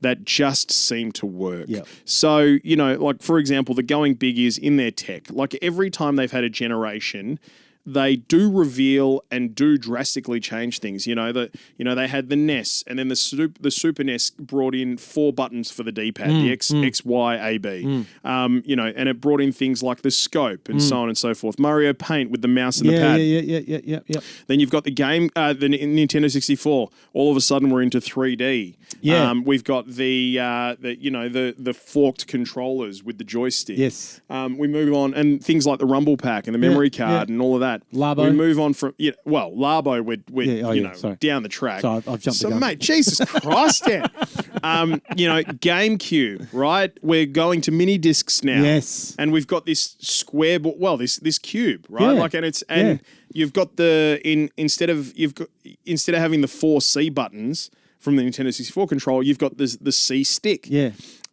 Speaker 1: that just seem to work.
Speaker 2: Yep.
Speaker 1: So, like for example, the going big is in their tech. Like every time they've had a generation, they do reveal and do drastically change things. They had the NES, and then the Super NES brought in 4 buttons for the D-pad, the X, Y, A, B. And it brought in things like the scope and so on and so forth. Mario Paint with the mouse and the pad.
Speaker 2: Yeah.
Speaker 1: Then you've got the game, the Nintendo 64. All of a sudden, we're into 3D.
Speaker 2: Yeah.
Speaker 1: We've got the forked controllers with the joystick.
Speaker 2: Yes.
Speaker 1: We move on, and things like the Rumble Pack and the memory card and all of that.
Speaker 2: Labo.
Speaker 1: We move on from Labo. We're down the track.
Speaker 2: Sorry, I've jumped the gun.
Speaker 1: Mate, Jesus Christ, Dan. GameCube, right? We're going to mini discs now.
Speaker 2: Yes.
Speaker 1: And we've got this square, this cube, right?
Speaker 2: Yeah.
Speaker 1: You've got instead of having the 4 C buttons from the Nintendo 64 controller, you've got the C stick.
Speaker 2: Yeah.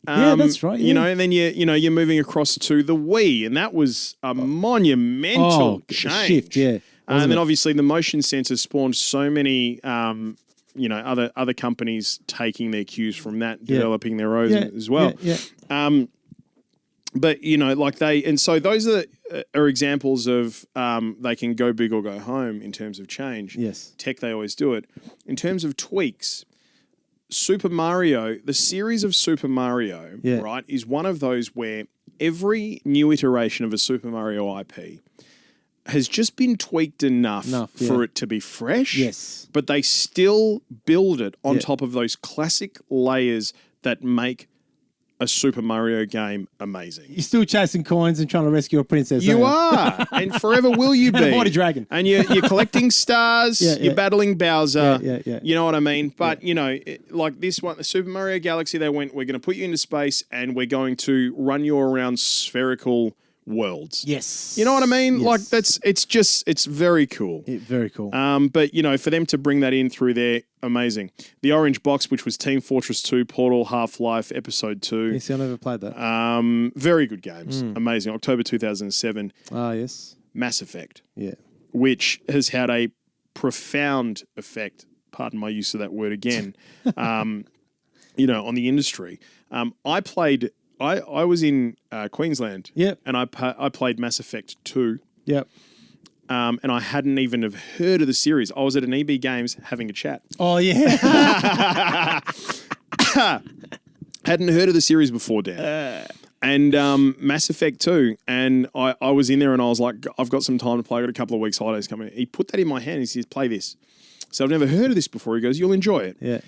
Speaker 2: Yeah, that's right,
Speaker 1: You
Speaker 2: yeah.
Speaker 1: know, and then you're moving across to the Wii, and that was a monumental change.
Speaker 2: shift, yeah.
Speaker 1: And
Speaker 2: wasn't
Speaker 1: then
Speaker 2: it?
Speaker 1: obviously the motion sensor spawned so many, other companies taking their cues from that, developing their own as well.
Speaker 2: Yeah.
Speaker 1: But so those are examples of they can go big or go home in terms of change.
Speaker 2: Yes.
Speaker 1: Tech, they always do it. In terms of tweaks, Super Mario, the series of Super Mario, right, is one of those where every new iteration of a Super Mario IP has just been tweaked enough for it to be fresh.
Speaker 2: Yes.
Speaker 1: But they still build it on top of those classic layers that make a Super Mario game amazing.
Speaker 2: You're still chasing coins and trying to rescue a princess.
Speaker 1: You are, and forever will you be.
Speaker 2: And a mighty dragon.
Speaker 1: And you're collecting stars. You're battling Bowser.
Speaker 2: Yeah.
Speaker 1: You know what I mean? But like this one, the Super Mario Galaxy, they went, we're going to put you into space, and we're going to run you around spherical worlds.
Speaker 2: Yes.
Speaker 1: You know what I mean?
Speaker 2: Yes.
Speaker 1: Like it's very cool.
Speaker 2: Very cool.
Speaker 1: But for them to bring that in through there, amazing. The Orange Box, which was Team Fortress 2, Portal, Half-Life, Episode 2.
Speaker 2: Yes, I never played that.
Speaker 1: Very good games. Amazing. October 2007.
Speaker 2: Ah, yes.
Speaker 1: Mass Effect,
Speaker 2: Yeah.
Speaker 1: which has had a profound effect, pardon my use of that word again, on the industry. I was in Queensland.
Speaker 2: Yep.
Speaker 1: And I played Mass Effect 2.
Speaker 2: Yep.
Speaker 1: And I hadn't even have heard of the series. I was at an EB Games having a chat.
Speaker 2: Oh, yeah.
Speaker 1: Hadn't heard of the series before, Dan. And Mass Effect 2. And I was in there and I was like, I've got some time to play. I've got a couple of weeks holidays coming. He put that in my hand. He says, play this. So I've never heard of this before. He goes, you'll enjoy it.
Speaker 2: Yeah.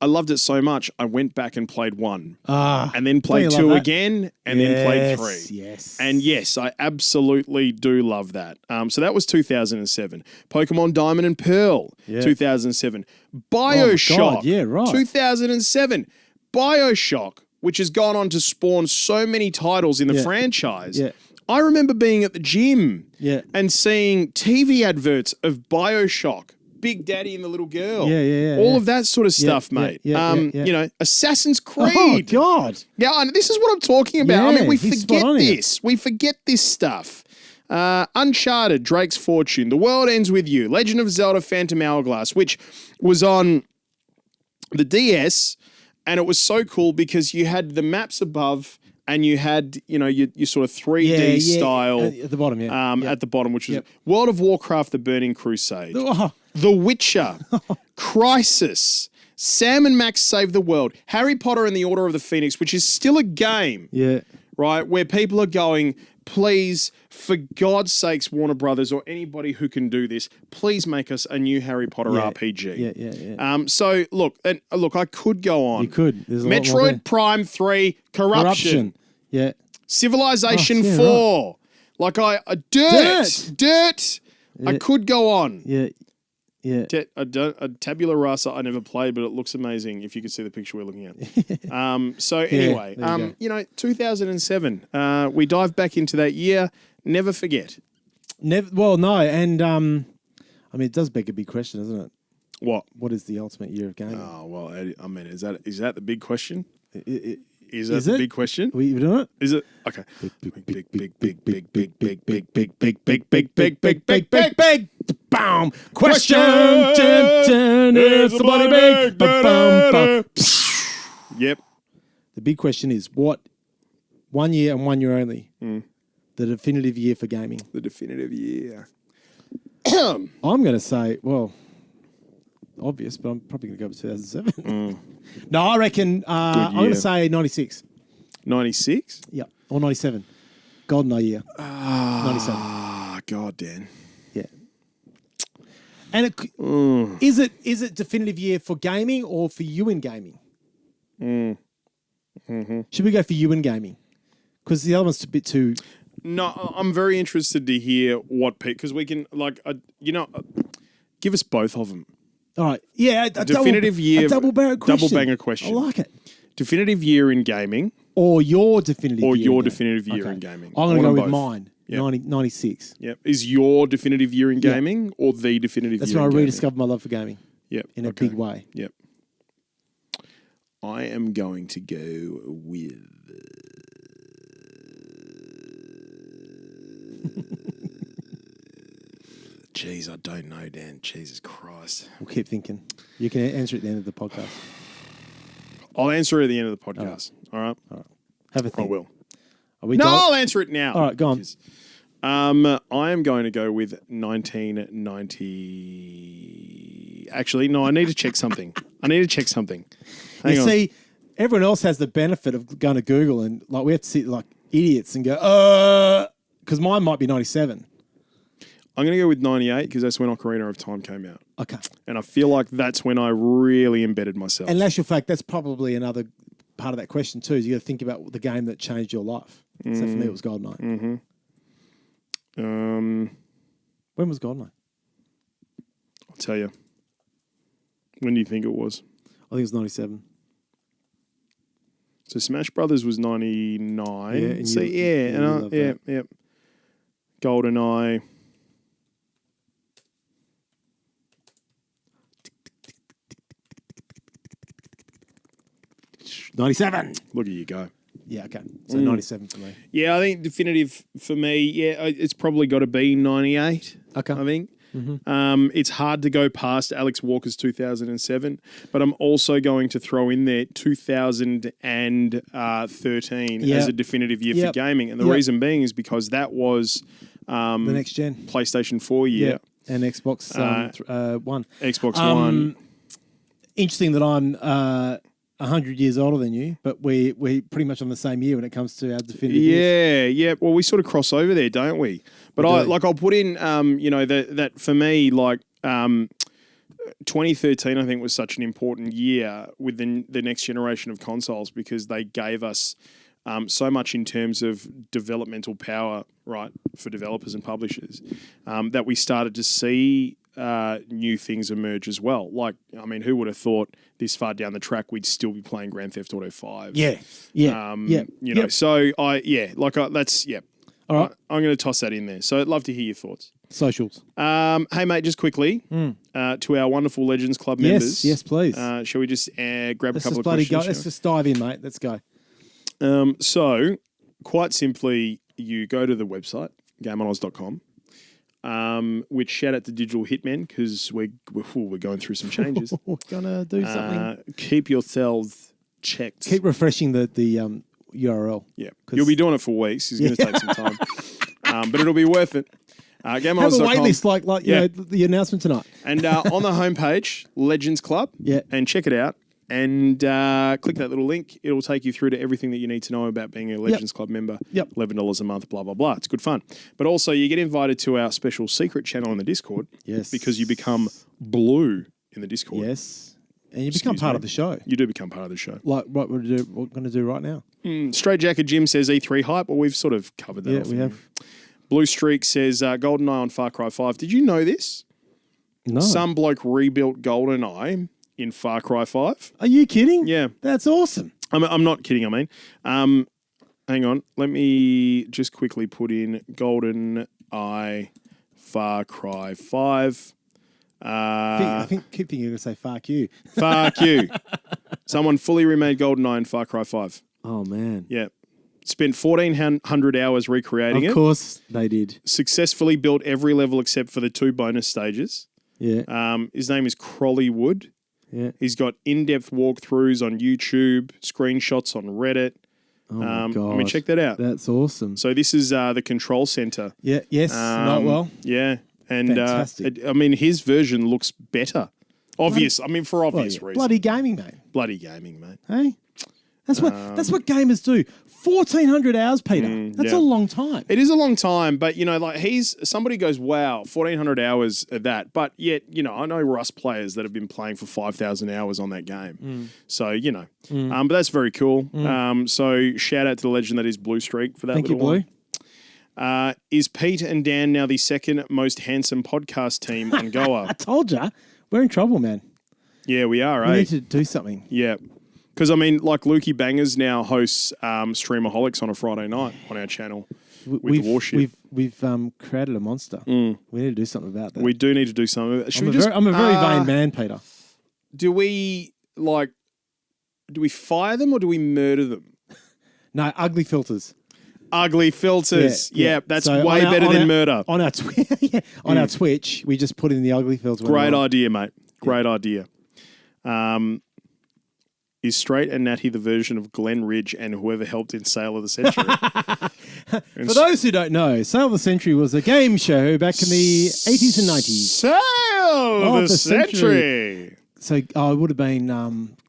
Speaker 1: I loved it so much, I went back and played 1. And then
Speaker 2: don't
Speaker 1: played
Speaker 2: you
Speaker 1: 2
Speaker 2: love that?
Speaker 1: again, and then played 3.
Speaker 2: Yes.
Speaker 1: And yes, I absolutely do love that. So that was 2007. Pokemon Diamond and Pearl, 2007. Bioshock,
Speaker 2: God, yeah, right.
Speaker 1: 2007. Bioshock, which has gone on to spawn so many titles in the franchise.
Speaker 2: Yeah.
Speaker 1: I remember being at the gym
Speaker 2: and
Speaker 1: seeing TV adverts of Bioshock. Big Daddy and the Little Girl. All of that sort of stuff, mate. Assassin's Creed.
Speaker 2: Oh, God.
Speaker 1: Yeah, and this is what I'm talking about. I mean, we
Speaker 2: he's spot
Speaker 1: forget
Speaker 2: on here.
Speaker 1: this. We forget this stuff. Uncharted, Drake's Fortune, The World Ends With You, Legend of Zelda Phantom Hourglass, which was on the DS, and it was so cool because you had the maps above and you had, your sort of 3D style
Speaker 2: at the bottom,
Speaker 1: at the bottom, which was World of Warcraft, The Burning Crusade.
Speaker 2: Oh.
Speaker 1: The Witcher, Crisis, Sam and Max Save the World, Harry Potter and the Order of the Phoenix, which is still a game, right, where people are going, please, for God's sakes, Warner Brothers or anybody who can do this, please make us a new Harry Potter RPG.
Speaker 2: Yeah.
Speaker 1: So, look, I could go on.
Speaker 2: You could. There's a lot more there.
Speaker 1: Metroid Prime 3, Corruption.
Speaker 2: Yeah.
Speaker 1: Civilization 4.
Speaker 2: Right.
Speaker 1: Like Dirt. I could go on.
Speaker 2: Yeah.
Speaker 1: A tabula rasa I never played, but it looks amazing if you could see the picture we're looking at. So anyway, 2007, we dive back into that year. Never forget.
Speaker 2: Well, no. And, it does beg a big question, doesn't it?
Speaker 1: What?
Speaker 2: What is the ultimate year of gaming?
Speaker 1: Oh, well, I mean, is that the big question? Is
Speaker 2: it?
Speaker 1: the big question?
Speaker 2: Are you doing it?
Speaker 1: Is it? Okay.
Speaker 2: Big. Boom. Question. It's the bloody big.
Speaker 1: Yep.
Speaker 2: The big question is what 1 year and 1 year only, the definitive year for gaming?
Speaker 1: The definitive year.
Speaker 2: I'm going to say, well, obvious, but I'm probably going to go with 2007. No, I reckon I'm going to say 96.
Speaker 1: 96?
Speaker 2: Yeah, or 97. Golden Eye year. 97.
Speaker 1: Ah, God, Dan.
Speaker 2: Yeah. And is it definitive year for gaming or for you in gaming? Should we go for you in gaming? Because the other one's a bit too...
Speaker 1: No, I'm very interested to hear what because we can give us both of them.
Speaker 2: All right. Yeah.
Speaker 1: Definitive year.
Speaker 2: A double banger question.
Speaker 1: Double banger question.
Speaker 2: I like it.
Speaker 1: Definitive year in gaming.
Speaker 2: Or your definitive year.
Speaker 1: Or your
Speaker 2: in
Speaker 1: definitive
Speaker 2: gaming.
Speaker 1: year
Speaker 2: Okay.
Speaker 1: in gaming.
Speaker 2: I'm going to go with
Speaker 1: both.
Speaker 2: mine. Yep. 96.
Speaker 1: Yep. Is your definitive year in gaming or the definitive
Speaker 2: That's
Speaker 1: year
Speaker 2: when
Speaker 1: in
Speaker 2: I
Speaker 1: gaming?
Speaker 2: rediscovered my love for gaming.
Speaker 1: Yep.
Speaker 2: In a big way.
Speaker 1: Yep. I am going to go with. Jeez, I don't know, Dan. Jesus Christ.
Speaker 2: We'll keep thinking. You can answer at the end of the podcast.
Speaker 1: I'll answer it at the end of the podcast. All right?
Speaker 2: Have a
Speaker 1: I
Speaker 2: think.
Speaker 1: will.
Speaker 2: Are we
Speaker 1: No,
Speaker 2: done?
Speaker 1: I'll answer it now.
Speaker 2: All right, go on.
Speaker 1: I am going to go with 1990. Actually, no, I need to check something. Hang
Speaker 2: You
Speaker 1: on.
Speaker 2: see, everyone else has the benefit of going to Google and like we have to sit like idiots and go, because mine might be 97.
Speaker 1: I'm going to go with 98 because that's when Ocarina of Time came out.
Speaker 2: Okay.
Speaker 1: And I feel like that's when I really embedded myself.
Speaker 2: And actual fact, that's probably another part of that question too. Is you got to think about the game that changed your life. So for me, it was GoldenEye.
Speaker 1: Mm-hmm.
Speaker 2: When was GoldenEye?
Speaker 1: I'll tell you. When do you think it was?
Speaker 2: I think it was 97.
Speaker 1: So Smash Brothers was 99.
Speaker 2: Yeah, and
Speaker 1: so
Speaker 2: you-
Speaker 1: yeah,
Speaker 2: you
Speaker 1: and
Speaker 2: love
Speaker 1: yeah,
Speaker 2: that.
Speaker 1: yeah. GoldenEye.
Speaker 2: '97.
Speaker 1: Look at you go.
Speaker 2: Yeah, okay. So 97 for me.
Speaker 1: Yeah, I think definitive for me, yeah, it's probably got to be 98.
Speaker 2: Okay.
Speaker 1: I think. It's hard to go past Alex Walker's 2007, but I'm also going to throw in there 2013
Speaker 2: Yeah.
Speaker 1: as a definitive year
Speaker 2: Yep.
Speaker 1: for gaming. And the
Speaker 2: Yep.
Speaker 1: reason being is because that was
Speaker 2: The next gen.
Speaker 1: PlayStation 4 year,
Speaker 2: And Xbox One.
Speaker 1: Xbox One.
Speaker 2: Interesting that I'm 100 years older than you, but we pretty much on the same year when it comes to our definitive years.
Speaker 1: Yeah, yeah. Well, we sort of cross over there, don't we? But I'll put in, that for me, 2013, I think, was such an important year with the next generation of consoles because they gave us so much in terms of developmental power, right, for developers and publishers, that we started to see new things emerge as well. Like, I mean, who would have thought this far down the track we'd still be playing Grand Theft Auto 5?
Speaker 2: Yeah.
Speaker 1: So that's.
Speaker 2: All right.
Speaker 1: I'm going to toss that in there. So I'd love to hear your thoughts.
Speaker 2: Socials.
Speaker 1: Hey, mate, just quickly, to our wonderful Legends Club members.
Speaker 2: Yes, please.
Speaker 1: Shall we just grab
Speaker 2: Let's
Speaker 1: a couple
Speaker 2: just
Speaker 1: of
Speaker 2: bloody go.
Speaker 1: questions?
Speaker 2: Let's just dive in, mate. Let's go.
Speaker 1: So, quite simply, you go to the website, gameonoz.com, which shout out to Digital Hitmen because we're going through some changes.
Speaker 2: We're gonna do something.
Speaker 1: Keep yourselves checked.
Speaker 2: Keep refreshing the URL.
Speaker 1: Yeah, you'll be doing it for weeks. It's going to take some time, but it'll be worth it.
Speaker 2: Have a
Speaker 1: GameOnOz.com.
Speaker 2: wait list like you know the announcement tonight.
Speaker 1: And on the homepage, Legends Club.
Speaker 2: Yeah.
Speaker 1: And check it out. And click that little link. It'll take you through to everything that you need to know about being a Legends Club member.
Speaker 2: Yep.
Speaker 1: $11 a month, blah, blah, blah. It's good fun. But also, you get invited to our special secret channel in the Discord.
Speaker 2: Yes.
Speaker 1: Because you become blue in the Discord.
Speaker 2: Yes. And you become
Speaker 1: Excuse
Speaker 2: part
Speaker 1: me.
Speaker 2: of the show.
Speaker 1: You do become part of the show.
Speaker 2: Like what we're going to do right now.
Speaker 1: Straight Jacket Jim says E3 hype. Well, we've sort of covered that.
Speaker 2: Yeah,
Speaker 1: off
Speaker 2: we
Speaker 1: here.
Speaker 2: have.
Speaker 1: Blue Streak says GoldenEye on Far Cry 5. Did you know this?
Speaker 2: No.
Speaker 1: Some bloke rebuilt GoldenEye in Far Cry 5.
Speaker 2: Are you kidding?
Speaker 1: Yeah.
Speaker 2: That's awesome.
Speaker 1: I'm not kidding, I mean. Hang on. Let me just quickly put in GoldenEye Far Cry 5.
Speaker 2: I think keep thinking you're going to say fuck you.
Speaker 1: Fuck you. Someone fully remade GoldenEye in Far Cry 5.
Speaker 2: Oh, man.
Speaker 1: Yeah. Spent 1,400 hours recreating it.
Speaker 2: Of course they did.
Speaker 1: Successfully built every level except for the 2 bonus stages.
Speaker 2: Yeah.
Speaker 1: His name is Crolly Wood.
Speaker 2: Yeah.
Speaker 1: He's got in-depth walkthroughs on YouTube, screenshots on Reddit.
Speaker 2: Oh, my God.
Speaker 1: I mean, check that out.
Speaker 2: That's awesome.
Speaker 1: So this is the control center.
Speaker 2: Yeah. Yes. Not well.
Speaker 1: Yeah. And
Speaker 2: Fantastic.
Speaker 1: his version looks better. Obvious. I mean, for obvious reasons.
Speaker 2: Bloody gaming, mate.
Speaker 1: Bloody gaming, mate.
Speaker 2: Hey? That's what gamers do. 1,400 hours, Peter. That's
Speaker 1: yeah.
Speaker 2: a long time.
Speaker 1: It is a long time, but, somebody goes, wow, 1,400 hours of that. But yet, I know Rust players that have been playing for 5,000 hours on that game. So, but that's very cool. So shout out to the legend that is Blue Streak for that
Speaker 2: Thank you,
Speaker 1: little
Speaker 2: Blue.
Speaker 1: one. Is Pete and Dan now the second most handsome podcast team on Goa?
Speaker 2: I told you. We're in trouble, man.
Speaker 1: Yeah, we are,
Speaker 2: We
Speaker 1: eh?
Speaker 2: need to do something.
Speaker 1: Yeah. Because, Lukey Bangers now hosts Streamaholics on a Friday night on our channel with the Warship.
Speaker 2: We've created a monster. We need to do something about that.
Speaker 1: We do need to do something. Should
Speaker 2: I'm
Speaker 1: we
Speaker 2: I'm a very vain man, Peter.
Speaker 1: Do we, do we fire them or do we murder them?
Speaker 2: No, ugly filters.
Speaker 1: Ugly filters. Yeah, that's
Speaker 2: So
Speaker 1: way better than murder.
Speaker 2: On our our Twitch, we just put in the ugly filter.
Speaker 1: Great idea, mate. Great idea. Is Straight and Natty the version of Glen Ridge and whoever helped in Sale of the Century?
Speaker 2: For those who don't know, Sale of the Century was a game show back in the 80s and 90s.
Speaker 1: Sale of the Century.
Speaker 2: So it would have been,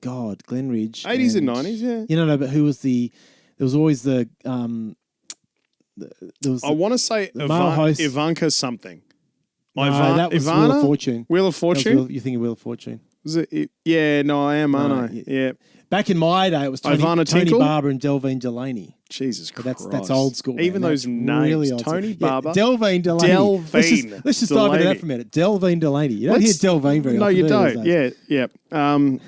Speaker 2: Glen Ridge.
Speaker 1: 80s and 90s, yeah.
Speaker 2: You know, no, but who was there was always the,
Speaker 1: I want to say
Speaker 2: male host.
Speaker 1: Ivanka something.
Speaker 2: No, that was
Speaker 1: Ivana?
Speaker 2: Wheel of Fortune.
Speaker 1: Wheel of Fortune?
Speaker 2: You think of Wheel of Fortune.
Speaker 1: Was it? Yeah, no, I am, aren't I? Yeah.
Speaker 2: Back in my day, it was Tony
Speaker 1: Tinkle?
Speaker 2: Barber and Delvine Delaney.
Speaker 1: Jesus
Speaker 2: But
Speaker 1: Christ.
Speaker 2: that's old school.
Speaker 1: Even
Speaker 2: man.
Speaker 1: those
Speaker 2: That's
Speaker 1: names.
Speaker 2: really old
Speaker 1: Tony
Speaker 2: school.
Speaker 1: Barber.
Speaker 2: Delvine Delaney.
Speaker 1: Delvine
Speaker 2: Let's just dive into
Speaker 1: Delaney.
Speaker 2: that for a minute. Delvine Delaney. You don't hear Delvine very
Speaker 1: No,
Speaker 2: often.
Speaker 1: you
Speaker 2: do
Speaker 1: don't.
Speaker 2: these days?
Speaker 1: Yeah.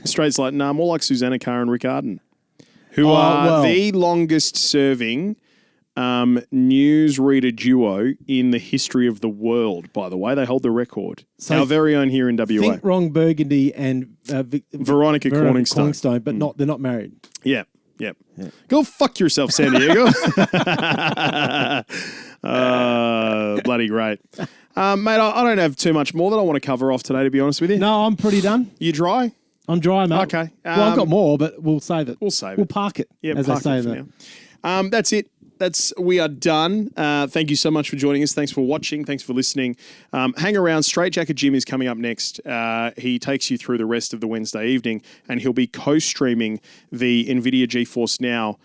Speaker 1: Straight's like, nah, more like Susanna Carr and Rick Arden, who are the longest serving newsreader duo in the history of the world, by the way. They hold the record.
Speaker 2: So
Speaker 1: our very own here in WA.
Speaker 2: Think Wrong Burgundy and
Speaker 1: Veronica Corningstone.
Speaker 2: but they're not married.
Speaker 1: Yeah. Go fuck yourself, San Diego. Bloody great. Mate, I don't have too much more that I want to cover off today, to be honest with you.
Speaker 2: No, I'm pretty done.
Speaker 1: You dry?
Speaker 2: I'm dry, mate.
Speaker 1: Okay.
Speaker 2: Well, I've got more, but we'll save it. We'll park it.
Speaker 1: Yeah,
Speaker 2: as
Speaker 1: park
Speaker 2: they
Speaker 1: it
Speaker 2: say
Speaker 1: for
Speaker 2: that.
Speaker 1: now. That's it. We are done. Thank you so much for joining us. Thanks for watching. Thanks for listening. Hang around. Straight Jacket Jim is coming up next. He takes you through the rest of the Wednesday evening, and he'll be co-streaming the NVIDIA GeForce Now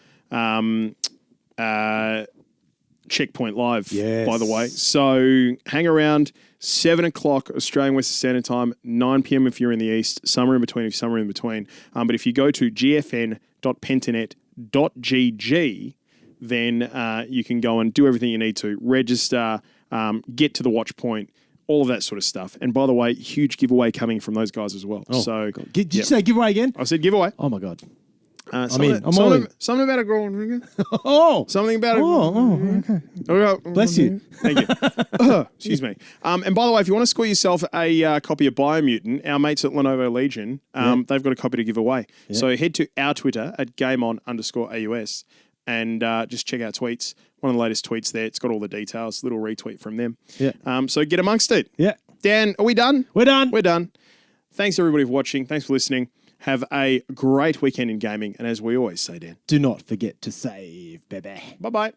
Speaker 1: Checkpoint Live, by the way. So hang around. 7 o'clock Australian Western Standard Time, 9 p.m. if you're in the East, somewhere in between if you're somewhere in between. But if you go to gfn.pentanet.gg, then you can go and do everything you need to, register, get to the watch point, all of that sort of stuff. And by the way, huge giveaway coming from those guys as well. So,
Speaker 2: Did you say giveaway again?
Speaker 1: I said giveaway.
Speaker 2: Oh, my God.
Speaker 1: Something about a girl.
Speaker 2: Oh.
Speaker 1: Something about a
Speaker 2: okay. Bless you.
Speaker 1: Thank you. Excuse me. And by the way, if you want to score yourself a copy of Biomutant, our mates at Lenovo Legion, they've got a copy to give away. Yeah. So head to our Twitter at GameOn_AUS and just check out tweets. One of the latest tweets there. It's got all the details. Little retweet from them.
Speaker 2: Yeah.
Speaker 1: So get amongst it.
Speaker 2: Yeah.
Speaker 1: Dan, are we done?
Speaker 2: We're done.
Speaker 1: We're done. Thanks everybody for watching. Thanks for listening. Have a great weekend in gaming. And as we always say, Dan,
Speaker 2: do not forget to save, baby.
Speaker 1: Bye-bye.